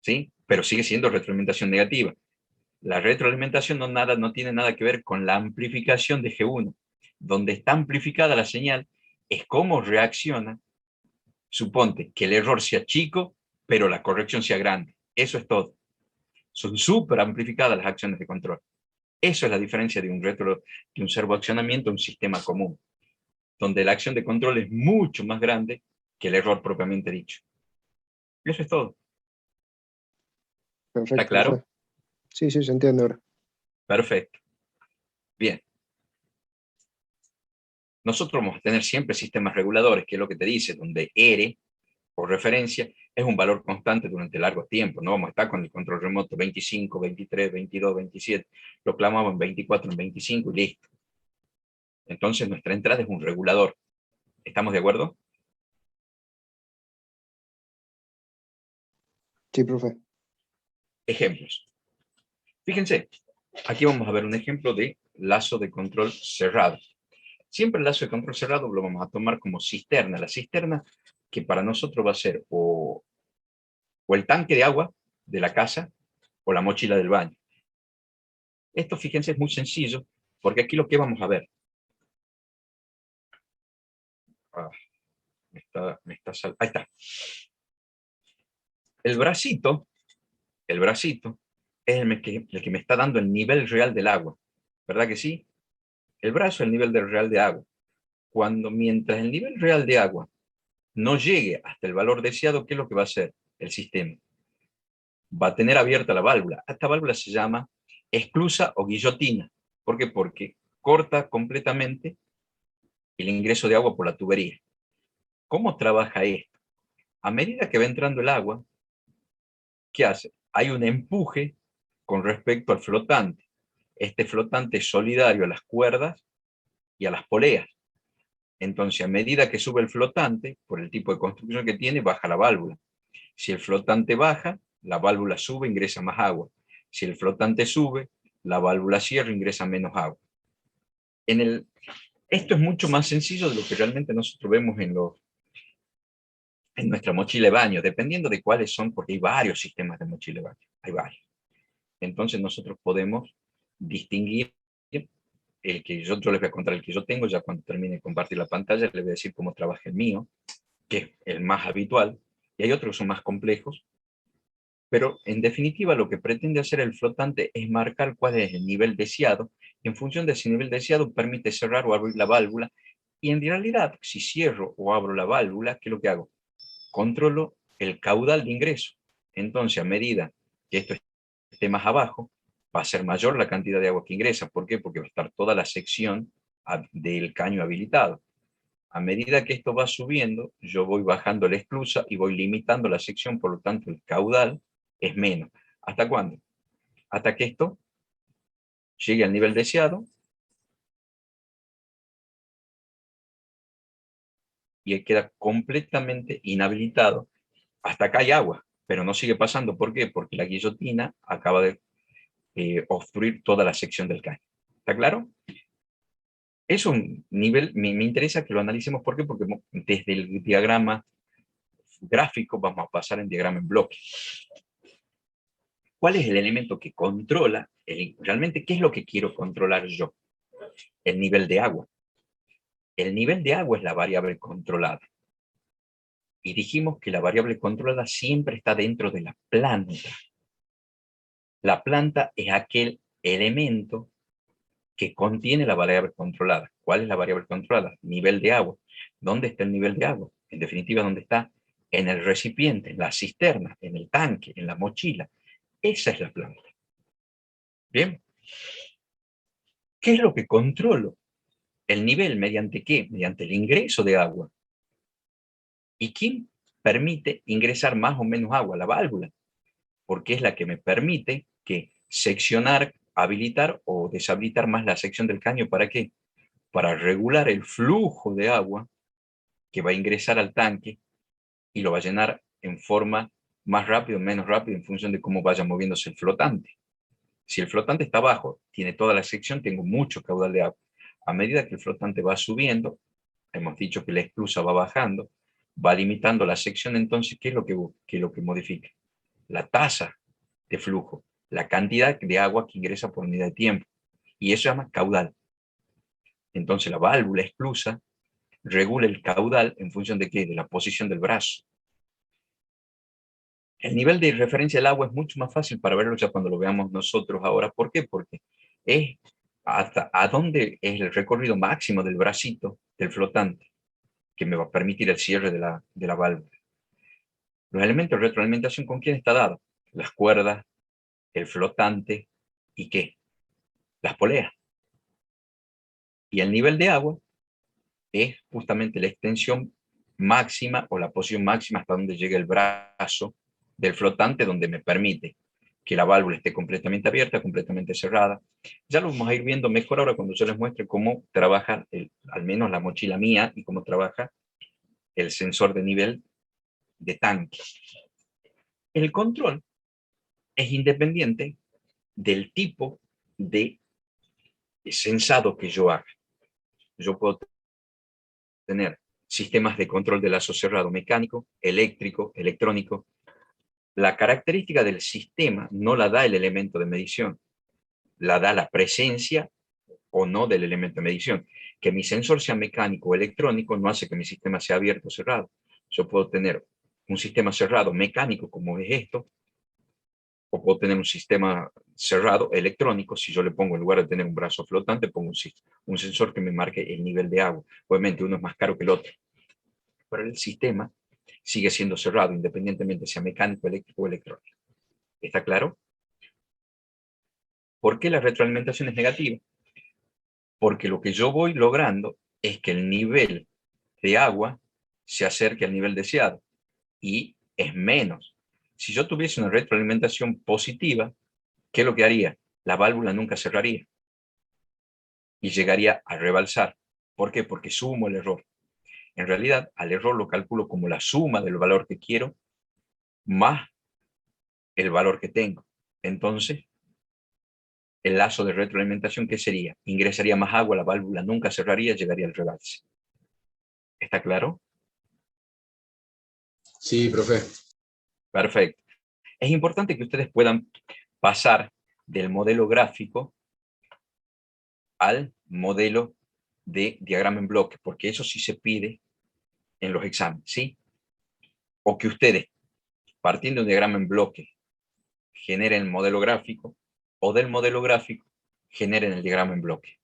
¿Sí? Pero sigue siendo retroalimentación negativa. La retroalimentación no tiene nada que ver con la amplificación de G1. Donde está amplificada la señal es cómo reacciona. Suponte que el error sea chico, pero la corrección sea grande. Eso es todo. Son súper amplificadas las acciones de control. Eso es la diferencia de un servoaccionamiento a un sistema común, donde la acción de control es mucho más grande que el error propiamente dicho. Eso es todo. Perfecto. ¿Está claro? Profe. Sí, sí, se entiende ahora. Perfecto. Bien. Nosotros vamos a tener siempre sistemas reguladores, que es lo que te dice, donde R, por referencia, es un valor constante durante largo tiempo. No vamos a estar con el control remoto 25, 23, 22, 27. Lo clamamos en 24, en 25 y listo. Entonces nuestra entrada es un regulador. ¿Estamos de acuerdo? Sí, profe. Ejemplos. Fíjense, aquí vamos a ver un ejemplo de lazo de control cerrado. Siempre el lazo de control cerrado lo vamos a tomar como cisterna. La cisterna que para nosotros va a ser o el tanque de agua de la casa o la mochila del baño. Esto, fíjense, es muy sencillo, porque aquí lo que vamos a ver. Ahí está. El bracito es el que me está dando el nivel real del agua. ¿Verdad que sí? El brazo es el nivel del real de agua. Mientras el nivel real de agua no llegue hasta el valor deseado, ¿qué es lo que va a hacer el sistema? Va a tener abierta la válvula. Esta válvula se llama esclusa o guillotina. ¿Por qué? Porque corta completamente el ingreso de agua por la tubería. ¿Cómo trabaja esto? A medida que va entrando el agua, ¿qué hace? Hay un empuje con respecto al flotante. Este flotante es solidario a las cuerdas y a las poleas. Entonces, a medida que sube el flotante, por el tipo de construcción que tiene, baja la válvula. Si el flotante baja, la válvula sube, ingresa más agua. Si el flotante sube, la válvula cierra, ingresa menos agua. Esto es mucho más sencillo de lo que realmente nosotros vemos en nuestra mochila de baño, dependiendo de cuáles son, porque hay varios sistemas de mochila de baño. Hay varios. Entonces nosotros podemos distinguir el que yo les voy a contar el que yo tengo, ya cuando termine de compartir la pantalla les voy a decir cómo trabaja el mío, que es el más habitual, y hay otros que son más complejos, Pero en definitiva lo que pretende hacer el flotante es marcar cuál es el nivel deseado, y en función de ese nivel deseado permite cerrar o abrir la válvula, y en realidad si cierro o abro la válvula, ¿qué es lo que hago? Controlo el caudal de ingreso. Entonces, a medida que esto esté más abajo, va a ser mayor la cantidad de agua que ingresa. ¿Por qué? Porque va a estar toda la sección del caño habilitado. A medida que esto va subiendo, yo voy bajando la esclusa y voy limitando la sección, por lo tanto el caudal es menos. ¿Hasta cuándo? Hasta que esto llegue al nivel deseado y queda completamente inhabilitado. Hasta acá hay agua, pero no sigue pasando. ¿Por qué? Porque la guillotina acaba de obstruir toda la sección del caño. ¿Está claro? Es un nivel, me interesa que lo analicemos. ¿Por qué? Porque desde el diagrama gráfico vamos a pasar en diagrama en bloque. ¿Cuál es el elemento que controla? Realmente, ¿qué es lo que quiero controlar yo? El nivel de agua. El nivel de agua es la variable controlada. Y dijimos que la variable controlada siempre está dentro de la planta. La planta es aquel elemento que contiene la variable controlada. ¿Cuál es la variable controlada? Nivel de agua. ¿Dónde está el nivel de agua? En definitiva, ¿dónde está? En el recipiente, en la cisterna, en el tanque, en la mochila. Esa es la planta. ¿Bien? ¿Qué es lo que controlo? El nivel, ¿mediante qué? Mediante el ingreso de agua. ¿Y quién permite ingresar más o menos agua? La válvula. Porque es la que me permite que seccionar, habilitar o deshabilitar más la sección del caño. ¿Para qué? Para regular el flujo de agua que va a ingresar al tanque y lo va a llenar en forma más rápido o menos rápido en función de cómo vaya moviéndose el flotante. Si el flotante está abajo, tiene toda la sección, tengo mucho caudal de agua. A medida que el flotante va subiendo, hemos dicho que la esclusa va bajando, va limitando la sección. Entonces, ¿qué es lo que modifica? La tasa de flujo, la cantidad de agua que ingresa por unidad de tiempo. Y eso se llama caudal. Entonces, la válvula esclusa regula el caudal en función de qué? De la posición del brazo. El nivel de referencia del agua es mucho más fácil para verlo ya cuando lo veamos nosotros ahora. ¿Por qué? Porque es hasta a dónde es el recorrido máximo del bracito del flotante que me va a permitir el cierre de la válvula. Los elementos de retroalimentación, ¿con quién está dado? Las cuerdas, el flotante y ¿qué? Las poleas. Y el nivel de agua es justamente la extensión máxima o la posición máxima hasta donde llega el brazo del flotante, donde me permite que la válvula esté completamente abierta, completamente cerrada. Ya lo vamos a ir viendo mejor ahora cuando yo les muestre cómo trabaja, al menos la mochila mía, y cómo trabaja el sensor de nivel de tanque. El control es independiente del tipo de sensado que yo haga. Yo puedo tener sistemas de control de lazo cerrado mecánico, eléctrico, electrónico. La característica del sistema no la da el elemento de medición, la da la presencia o no del elemento de medición. Que mi sensor sea mecánico o electrónico no hace que mi sistema sea abierto o cerrado. Yo puedo tener un sistema cerrado mecánico como es esto, o puedo tener un sistema cerrado electrónico. Si yo le pongo, en lugar de tener un brazo flotante, pongo un sensor que me marque el nivel de agua. Obviamente uno es más caro que el otro, pero el sistema sigue siendo cerrado independientemente sea mecánico, eléctrico o electrónico. ¿Está claro? ¿Por qué la retroalimentación es negativa? Porque lo que yo voy logrando es que el nivel de agua se acerque al nivel deseado y es menos. Si yo tuviese una retroalimentación positiva, ¿qué es lo que haría? La válvula nunca cerraría y llegaría a rebalsar. ¿Por qué? Porque sumo el error. En realidad, al error lo calculo como la suma del valor que quiero más el valor que tengo. Entonces, el lazo de retroalimentación, ¿qué sería? Ingresaría más agua, la válvula nunca cerraría, llegaría al rebalse. ¿Está claro? Sí, profe. Perfecto. Es importante que ustedes puedan pasar del modelo gráfico al modelo de diagrama en bloque, porque eso sí se pide en los exámenes, ¿sí? O que ustedes, partiendo de un diagrama en bloque, generen el modelo gráfico, o del modelo gráfico generen el diagrama en bloque.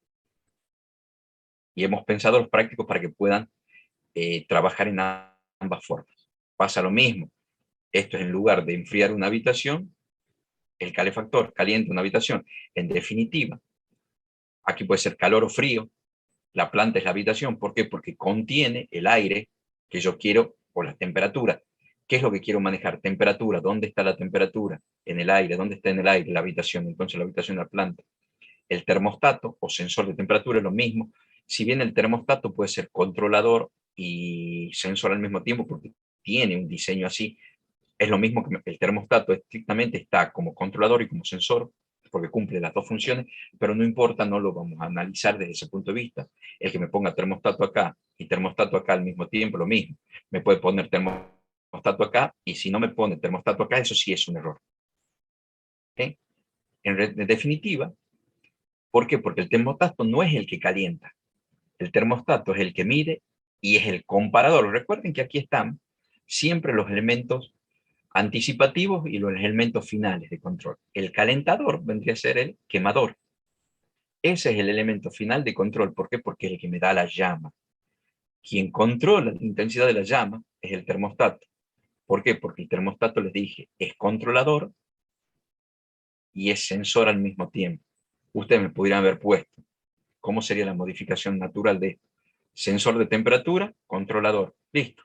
Y hemos pensado los prácticos para que puedan trabajar en ambas formas. Pasa lo mismo. Esto es en lugar de enfriar una habitación, el calefactor calienta una habitación. En definitiva, aquí puede ser calor o frío, la planta es la habitación. ¿Por qué? Porque contiene el aire que yo quiero, o la temperatura. ¿Qué es lo que quiero manejar? Temperatura. ¿Dónde está la temperatura? En el aire. ¿Dónde está en el aire? La habitación. Entonces la habitación es la planta. El termostato o sensor de temperatura es lo mismo. Si bien el termostato puede ser controlador y sensor al mismo tiempo, porque tiene un diseño así, es lo mismo que el termostato estrictamente está como controlador y como sensor, porque cumple las dos funciones, pero no importa, no lo vamos a analizar desde ese punto de vista. El que me ponga termostato acá y termostato acá al mismo tiempo, lo mismo. Me puede poner termostato acá, y si no me pone termostato acá, eso sí es un error. ¿Okay? En definitiva, ¿por qué? Porque el termostato no es el que calienta. El termostato es el que mide y es el comparador. Recuerden que aquí están siempre los elementos anticipativos y los elementos finales de control. El calentador vendría a ser el quemador. Ese es el elemento final de control. ¿Por qué? Porque es el que me da la llama. Quien controla la intensidad de la llama es el termostato. ¿Por qué? Porque el termostato, les dije, es controlador y es sensor al mismo tiempo. Ustedes me pudieran haber puesto cómo sería la modificación natural de sensor de temperatura, controlador. Listo.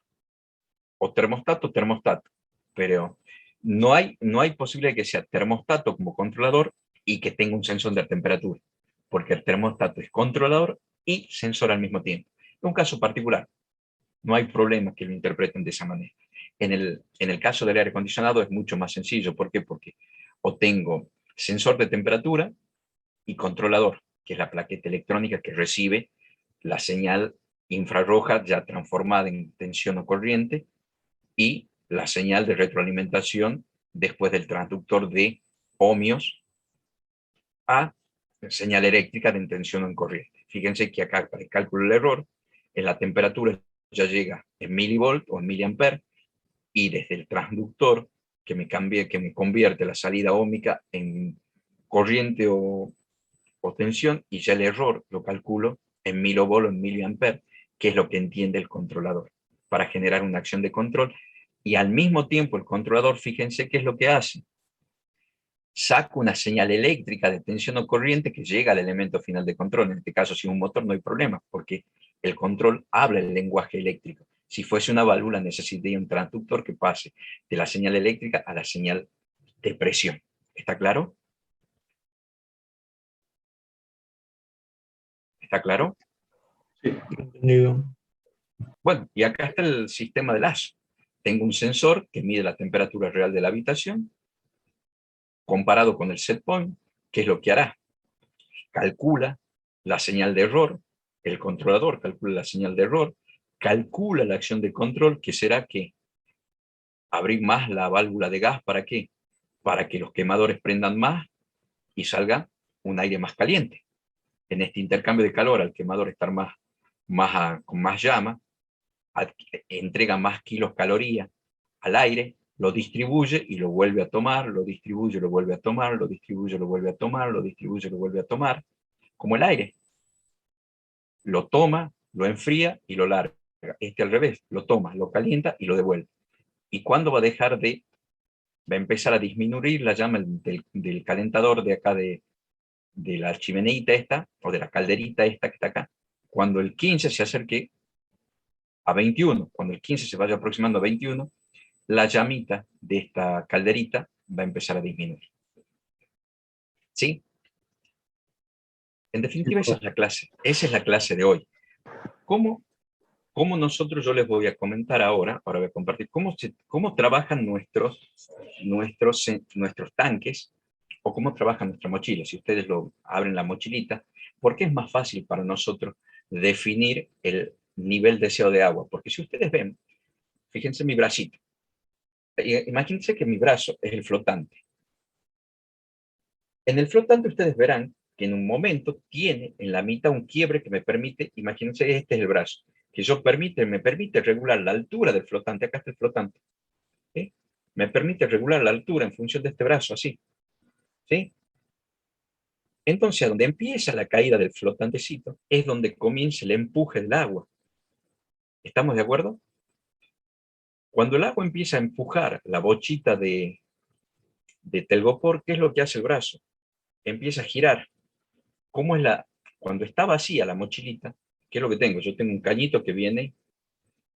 O termostato, termostato. Pero no hay posibilidad de que sea termostato como controlador y que tenga un sensor de temperatura, porque el termostato es controlador y sensor al mismo tiempo. En un caso particular, no hay problema que lo interpreten de esa manera. En el caso del aire acondicionado es mucho más sencillo. ¿Por qué? Porque o tengo sensor de temperatura y controlador, que es la plaqueta electrónica que recibe la señal infrarroja ya transformada en tensión o corriente, y la señal de retroalimentación después del transductor de ohmios a señal eléctrica de tensión o en corriente. Fíjense que acá, para el cálculo del error, en la temperatura ya llega en milivolt o en miliamper, y desde el transductor que me convierte la salida óhmica en corriente o tensión, y ya el error lo calculo en milovol o en miliamper, que es lo que entiende el controlador, para generar una acción de control. Y al mismo tiempo el controlador, fíjense qué es lo que hace. Saca una señal eléctrica de tensión o corriente que llega al elemento final de control. En este caso, si un motor no hay problema, porque el control habla el lenguaje eléctrico. Si fuese una válvula, necesitaría un transductor que pase de la señal eléctrica a la señal de presión. ¿Está claro? ¿Está claro? Sí, entendido. Bueno, y acá está el sistema de lazo. Tengo un sensor que mide la temperatura real de la habitación, comparado con el set point. ¿Qué es lo que hará? Calcula la señal de error, el controlador calcula la señal de error, calcula la acción de control, que será que abrir más la válvula de gas. ¿Para qué? Para que los quemadores prendan más y salga un aire más caliente. En este intercambio de calor, al quemador estar con más llama, entrega más kilocalorías al aire, lo distribuye y lo vuelve a tomar, lo distribuye, lo vuelve a tomar, lo distribuye, lo vuelve a tomar, lo distribuye, lo vuelve a tomar, como el aire. Lo toma, lo enfría y lo larga. Este al revés, lo toma, lo calienta y lo devuelve. ¿Y cuándo va a empezar a disminuir la llama del calentador de acá, de la chimeneita esta, o de la calderita esta que está acá? Cuando el 15 se acerque a 21, cuando el 15 se vaya aproximando a 21, la llamita de esta calderita va a empezar a disminuir. ¿Sí? En definitiva, esa es la clase de hoy. ¿Cómo nosotros, yo les voy a comentar ahora voy a compartir cómo trabajan nuestros tanques, o cómo trabaja nuestra mochila? Si ustedes lo abren la mochilita, porque es más fácil para nosotros definir el nivel deseado de agua. Porque si ustedes ven, fíjense mi bracito. Imagínense que mi brazo es el flotante. En el flotante ustedes verán que en un momento tiene en la mitad un quiebre que me permite, imagínense, este es el brazo, que me permite regular la altura del flotante. Acá está el flotante. ¿Sí? me permite regular la altura en función de este brazo, así. ¿Sí? Entonces, donde empieza la caída del flotantecito, es donde comienza el empuje del agua. ¿Estamos de acuerdo? Cuando el agua empieza a empujar la bochita de telgopor, ¿qué es lo que hace el brazo? Empieza a girar. ¿Cómo es cuando está vacía la mochilita? ¿Qué es lo que tengo? Yo tengo un cañito que viene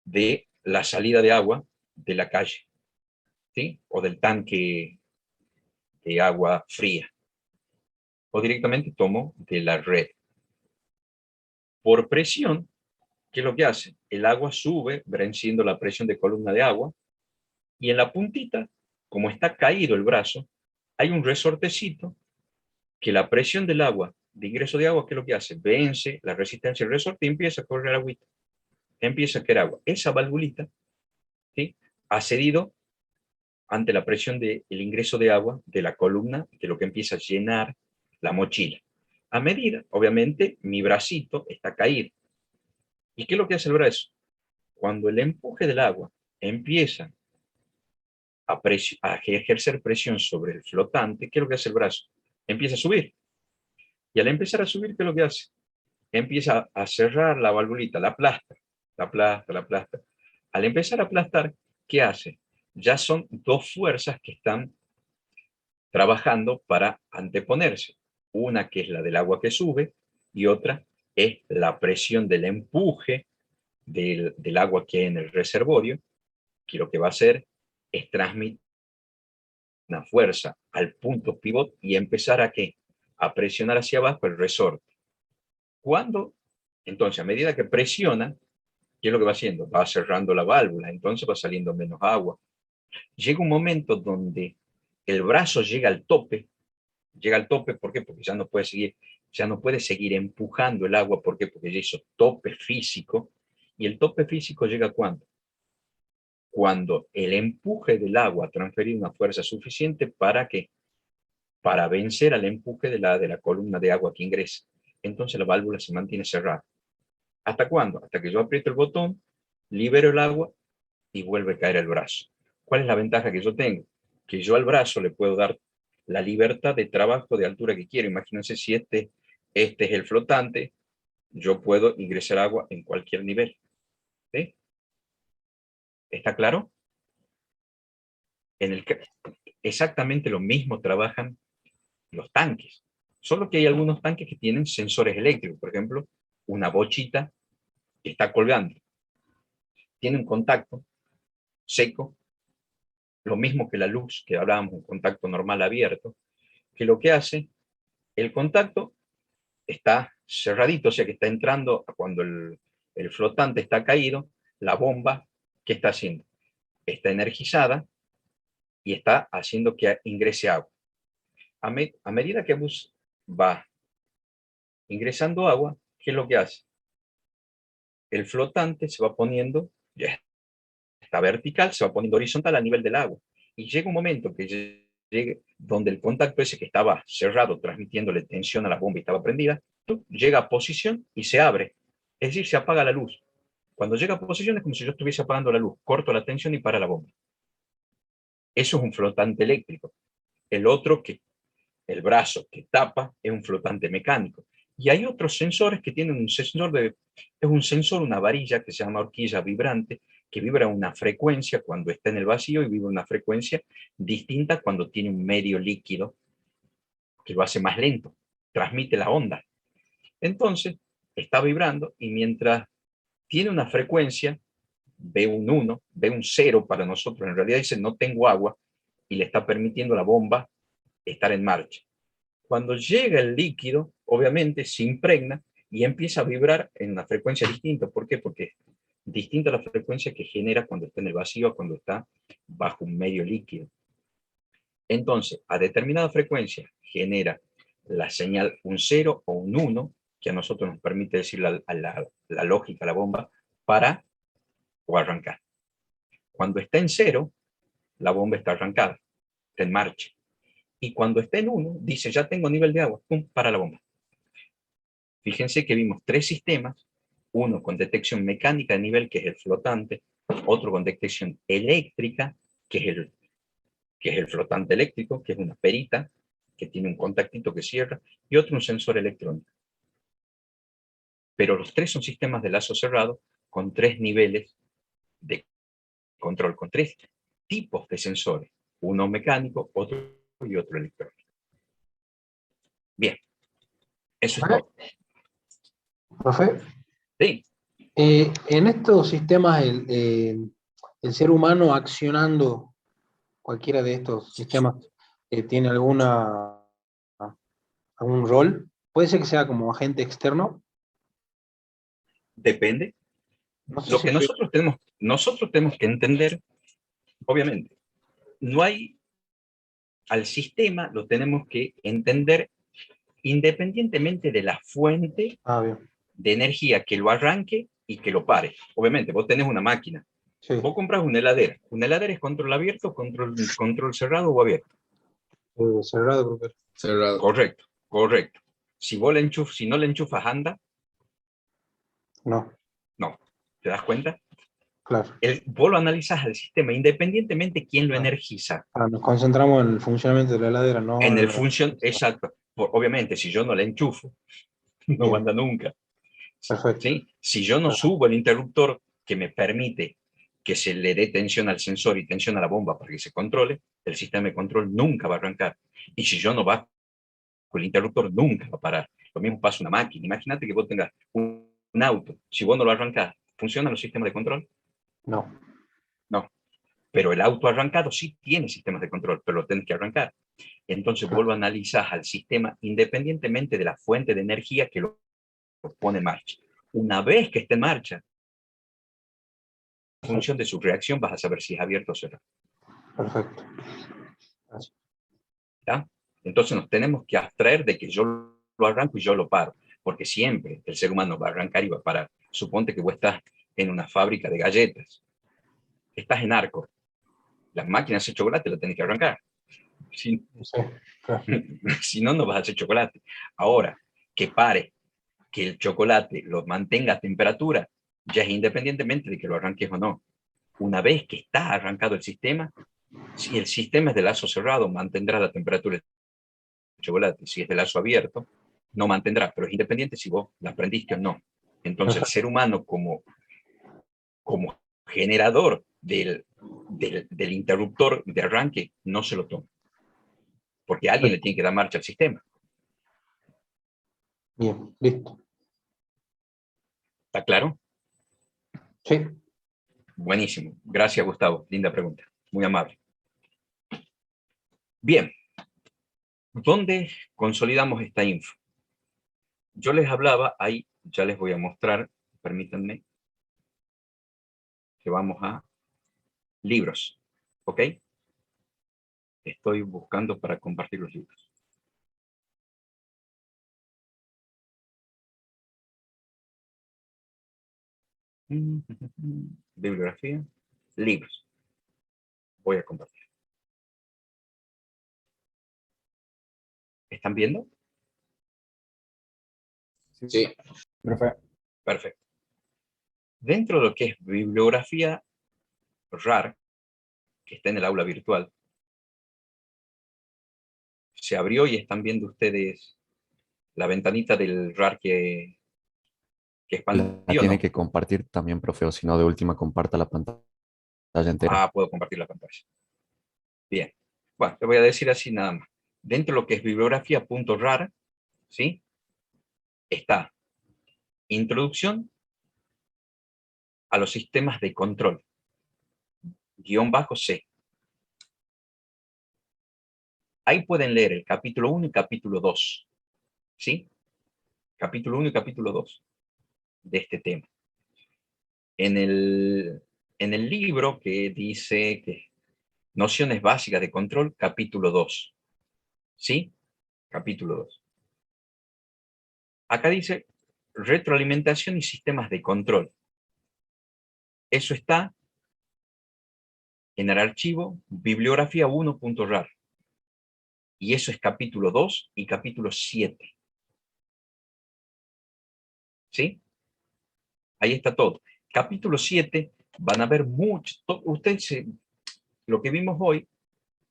de la salida de agua de la calle, ¿sí? O del tanque de agua fría. O directamente tomo de la red. Por presión, ¿qué es lo que hace? El agua sube, venciendo la presión de columna de agua, y en la puntita, como está caído el brazo, hay un resortecito que la presión del agua, de ingreso de agua, ¿qué es lo que hace? Vence la resistencia del resorte y empieza a correr agüita. Empieza a caer agua. Esa valvulita, ¿sí?, ha cedido ante la presión del ingreso de agua de la columna, que lo que empieza a llenar la mochila. A medida, obviamente, mi bracito está caído. ¿Y qué es lo que hace el brazo? Cuando el empuje del agua empieza a ejercer presión sobre el flotante, ¿qué es lo que hace el brazo? Empieza a subir. Y al empezar a subir, ¿qué es lo que hace? Empieza a cerrar la valvulita, la aplasta, la aplasta, la aplasta. Al empezar a aplastar, ¿qué hace? Ya son dos fuerzas que están trabajando para anteponerse. Una que es la del agua que sube y otra es la presión del empuje del agua que hay en el reservorio, que lo que va a hacer es transmitir una fuerza al punto pivot y empezar a ¿qué? A presionar hacia abajo el resorte. Cuando, entonces, a medida que presiona, ¿qué es lo que va haciendo? Va cerrando la válvula, entonces va saliendo menos agua. Llega un momento donde el brazo llega al tope. ¿Por qué? Porque ya no puede seguir empujando el agua. ¿Por qué? Porque ya hizo tope físico. ¿Y el tope físico llega cuándo? Cuando el empuje del agua ha transferido una fuerza suficiente para ¿qué? Para vencer al empuje de la columna de agua que ingresa. Entonces la válvula se mantiene cerrada. ¿Hasta cuándo? Hasta que yo aprieto el botón, libero el agua y vuelve a caer el brazo. ¿Cuál es la ventaja que yo tengo? Que yo al brazo le puedo dar la libertad de trabajo de altura que quiero. Imagínense si este es el flotante, yo puedo ingresar agua en cualquier nivel. ¿Sí? ¿Está claro? Exactamente lo mismo trabajan los tanques. Solo que hay algunos tanques que tienen sensores eléctricos. Por ejemplo, una bochita que está colgando. Tiene un contacto seco, lo mismo que la luz, que hablábamos, un contacto normal abierto, que lo que hace, el contacto está cerradito, o sea que está entrando cuando el flotante está caído, la bomba, ¿qué está haciendo? Está energizada y está haciendo que ingrese agua. A medida que va ingresando agua, ¿qué es lo que hace? El flotante se va poniendo, ya está vertical, se va poniendo horizontal a nivel del agua. Y llega un momento que llegue donde el contacto ese que estaba cerrado, transmitiéndole tensión a la bomba y estaba prendida, llega a posición y se abre. Es decir, se apaga la luz. Cuando llega a posición es como si yo estuviese apagando la luz. Corto la tensión y para la bomba. Eso es un flotante eléctrico. El brazo que tapa, es un flotante mecánico. Y hay otros sensores que tienen un sensor, una varilla que se llama horquilla vibrante, que vibra una frecuencia cuando está en el vacío y vibra una frecuencia distinta cuando tiene un medio líquido que lo hace más lento, transmite la onda. Entonces, está vibrando y mientras tiene una frecuencia, ve un 1, ve un 0 para nosotros, en realidad dice no tengo agua y le está permitiendo a la bomba estar en marcha. Cuando llega el líquido, obviamente se impregna y empieza a vibrar en una frecuencia distinta. ¿Por qué? Porque es distinta a la frecuencia que genera cuando está en el vacío o cuando está bajo un medio líquido. Entonces, a determinada frecuencia genera la señal un 0 o un 1, que a nosotros nos permite decir a la lógica, la bomba, para o arrancar. Cuando está en 0, la bomba está arrancada, está en marcha. Y cuando está en 1, dice, ya tengo nivel de agua, pum, para la bomba. Fíjense que vimos 3 sistemas, uno con detección mecánica de nivel, que es el flotante, otro con detección eléctrica, que es que es el flotante eléctrico, que es una perita, que tiene un contactito que cierra, y otro un sensor electrónico. Pero los tres son sistemas de lazo cerrado con tres niveles de control, con tres tipos de sensores, uno mecánico, otro y otro electrónico. Bien, eso es todo. Profe, Sí, en estos sistemas, el ser humano accionando cualquiera de estos sistemas tiene algún rol. Puede ser que sea como agente externo. depende. No sé Lo si que nosotros tenemos que entender, obviamente, no hay, al sistema lo tenemos que entender independientemente de la fuente bien. de energía que lo arranque y que lo pare. Obviamente, vos tenés una máquina. Sí, Vos compras una heladera. ¿Una heladera es control abierto, control cerrado o abierto? cerrado, profe. Cerrado. Correcto, correcto. Si no le enchufas, anda. No, No. ¿Te das cuenta? claro. Vos lo analizas al sistema, independientemente quién lo Ah. energiza. Nos concentramos en el funcionamiento de la heladera, no En en el función, exacto. Obviamente, si yo no le enchufo, no Bien, anda nunca. perfecto. ¿Sí? Si yo no subo el interruptor que me permite que se le dé tensión al sensor y tensión a la bomba para que se controle, el sistema de control nunca va a arrancar. Y si yo no bajo el interruptor, nunca va a parar. Lo mismo pasa una máquina. Imagínate que vos tengas un auto. Si vos no lo arrancás, ¿funcionan los sistemas de control? No, No. Pero el auto arrancado sí tiene sistemas de control, pero lo tenés que arrancar. Entonces vos claro. lo analizás al sistema independientemente de la fuente de energía que lo pone en marcha. Una vez que esté en marcha, en función de su reacción vas a saber si es abierto o cerrado. Perfecto. Gracias. ¿Ya? Entonces nos tenemos que abstraer de que yo lo arranco y yo lo paro, porque siempre el ser humano va a arrancar y va a parar. Suponte que vos estás en una fábrica de galletas, estás en Arcor, las máquinas de chocolate las tenés que arrancar. Si, Sí, claro. si no, no vas a hacer chocolate. Ahora, que pare, que el chocolate lo mantenga a temperatura, ya es independientemente de que lo arranques o no. Una vez que está arrancado el sistema, si el sistema es de lazo cerrado, mantendrá la temperatura del chocolate. Si es de lazo abierto, no mantendrá, pero es independiente si vos la prendiste o no. Entonces, el ser humano como generador del interruptor de arranque no se lo toma, porque alguien le tiene que dar marcha al sistema. Bien, listo. ¿Está claro? Sí, Buenísimo. Gracias, Gustavo. Linda pregunta. Muy amable. Bien. ¿Dónde consolidamos esta info? Yo les hablaba, ahí ya les voy a mostrar, permítanme, que vamos a libros, ¿ok? Estoy buscando para compartir los libros. Bibliografía, libros. Voy a compartir. ¿Están viendo? Sí. Profe. Perfecto. Dentro de lo que es bibliografía RAR, que está en el aula virtual, se abrió y están viendo ustedes la ventanita del RAR que La expandió, tiene ¿no? que compartir también, profe, o si no, de última comparta la pantalla entera. Ah, puedo compartir la pantalla. Bien. Bueno, te voy a decir así nada más. Dentro de lo que es bibliografía.rar, ¿sí? Está introducción a los sistemas de control, _C. Ahí pueden leer el capítulo 1 y capítulo 2, ¿sí? Capítulo 1 y capítulo 2 de este tema. En el libro que dice que nociones básicas de control, capítulo 2, ¿sí? Capítulo 2. Acá dice retroalimentación y sistemas de control. Eso está en el archivo bibliografía1.rar. Y eso es capítulo 2 y capítulo 7. ¿Sí? Ahí está todo. Capítulo 7 van a ver mucho. Ustedes, lo que vimos hoy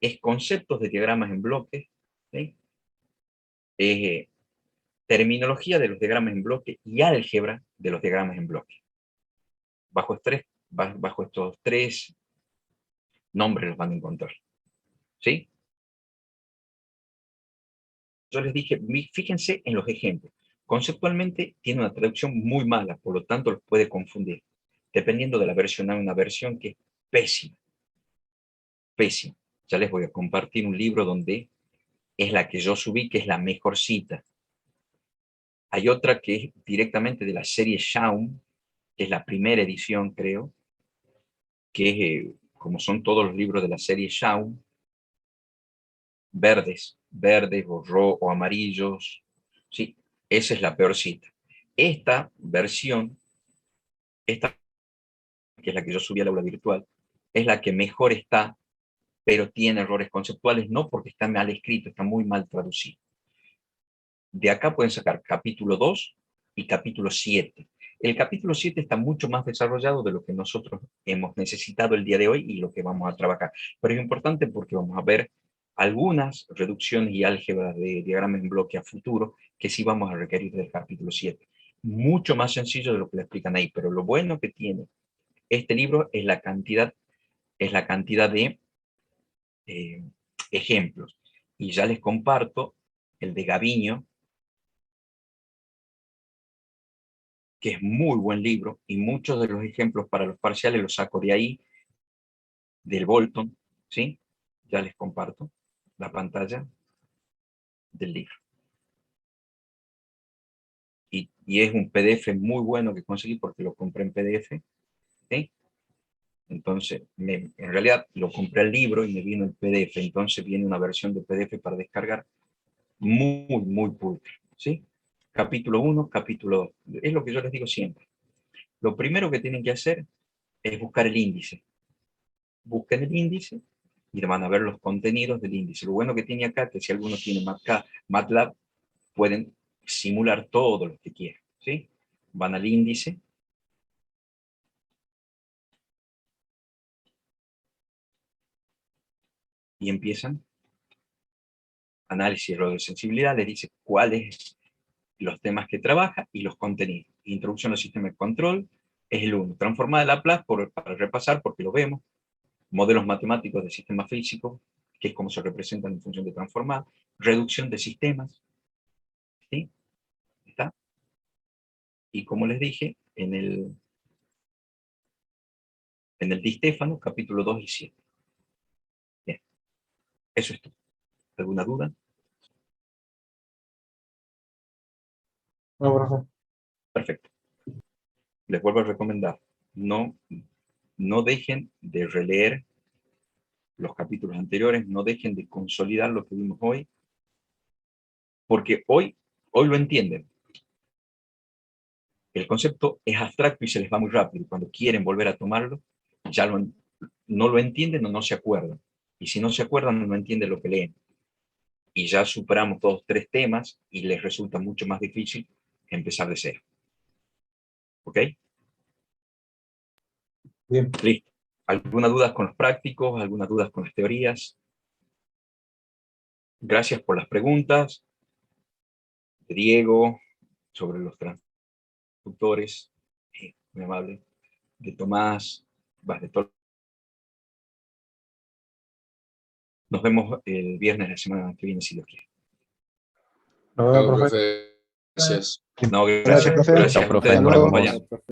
es conceptos de diagramas en bloques, ¿sí? Es terminología de los diagramas en bloque y álgebra de los diagramas en bloque. Bajo estos tres nombres los van a encontrar, ¿sí? Yo les dije, fíjense en los ejemplos. Conceptualmente tiene una traducción muy mala, por lo tanto los puede confundir. Dependiendo de la versión, hay una versión que es pésima. Pésima. Ya les voy a compartir un libro donde es la que yo subí, que es la mejor cita. Hay otra que es directamente de la serie Shaum, que es la primera edición, creo, que es, como son todos los libros de la serie Shaum, verdes o amarillos, ¿sí? Esa es la peor cita. Esta versión, esta que es la que yo subí al aula virtual, es la que mejor está, pero tiene errores conceptuales, no porque está mal escrito, está muy mal traducido. De acá pueden sacar capítulo 2 y capítulo 7. El capítulo 7 está mucho más desarrollado de lo que nosotros hemos necesitado el día de hoy y lo que vamos a trabajar. Pero es importante porque vamos a ver algunas reducciones y álgebras de diagramas en bloque a futuro que sí vamos a requerir del capítulo 7. Mucho más sencillo de lo que le explican ahí, pero lo bueno que tiene este libro es la cantidad de ejemplos. Y ya les comparto el de Gaviño, que es muy buen libro, y muchos de los ejemplos para los parciales los saco de ahí, del Bolton, ¿sí? Ya les comparto la pantalla del libro. Y es un PDF muy bueno que conseguí porque lo compré en PDF, ¿sí? Entonces, en realidad lo compré el libro y me vino el PDF, entonces viene una versión de PDF para descargar muy pulcra, ¿sí? Capítulo 1, capítulo 2. Es lo que yo les digo siempre. Lo primero que tienen que hacer es buscar el índice. Busquen el índice y van a ver los contenidos del índice. Lo bueno que tiene acá, que si alguno tiene MATLAB, pueden simular todo lo que quieran, ¿sí? Van al índice. Y empiezan análisis de error de sensibilidad, les dice cuáles los temas que trabaja y los contenidos. Introducción al sistema de control es el 1. Transformar de Laplace para repasar, porque lo vemos. Modelos matemáticos de sistemas físicos, que es como se representan en función de transformar. Reducción de sistemas. ¿Sí? ¿Está? Y como les dije, en el Di Stefano, capítulo 2 y 7. Bien. Eso es todo. ¿Alguna duda? No, profe. Perfecto. Les vuelvo a recomendar, no dejen de releer los capítulos anteriores, no dejen de consolidar lo que vimos hoy, porque hoy lo entienden. El concepto es abstracto y se les va muy rápido. Cuando quieren volver a tomarlo, ya no lo entienden o no se acuerdan. Y si no se acuerdan, no entienden lo que leen. Y ya superamos todos 3 temas y les resulta mucho más difícil empezar de cero. ¿Ok? Bien. Listo. ¿Alguna duda con los prácticos? ¿Alguna duda con las teorías? Gracias por las preguntas de Diego sobre los transductores, muy amable, de Tomás, de todo. Nos vemos el viernes de la semana que viene, si Dios quiere. Nos vemos, profe. Gracias. No, Gracias, gracias, profe. gracias Chao, a profe, ustedes nos por vemos. acompañarnos.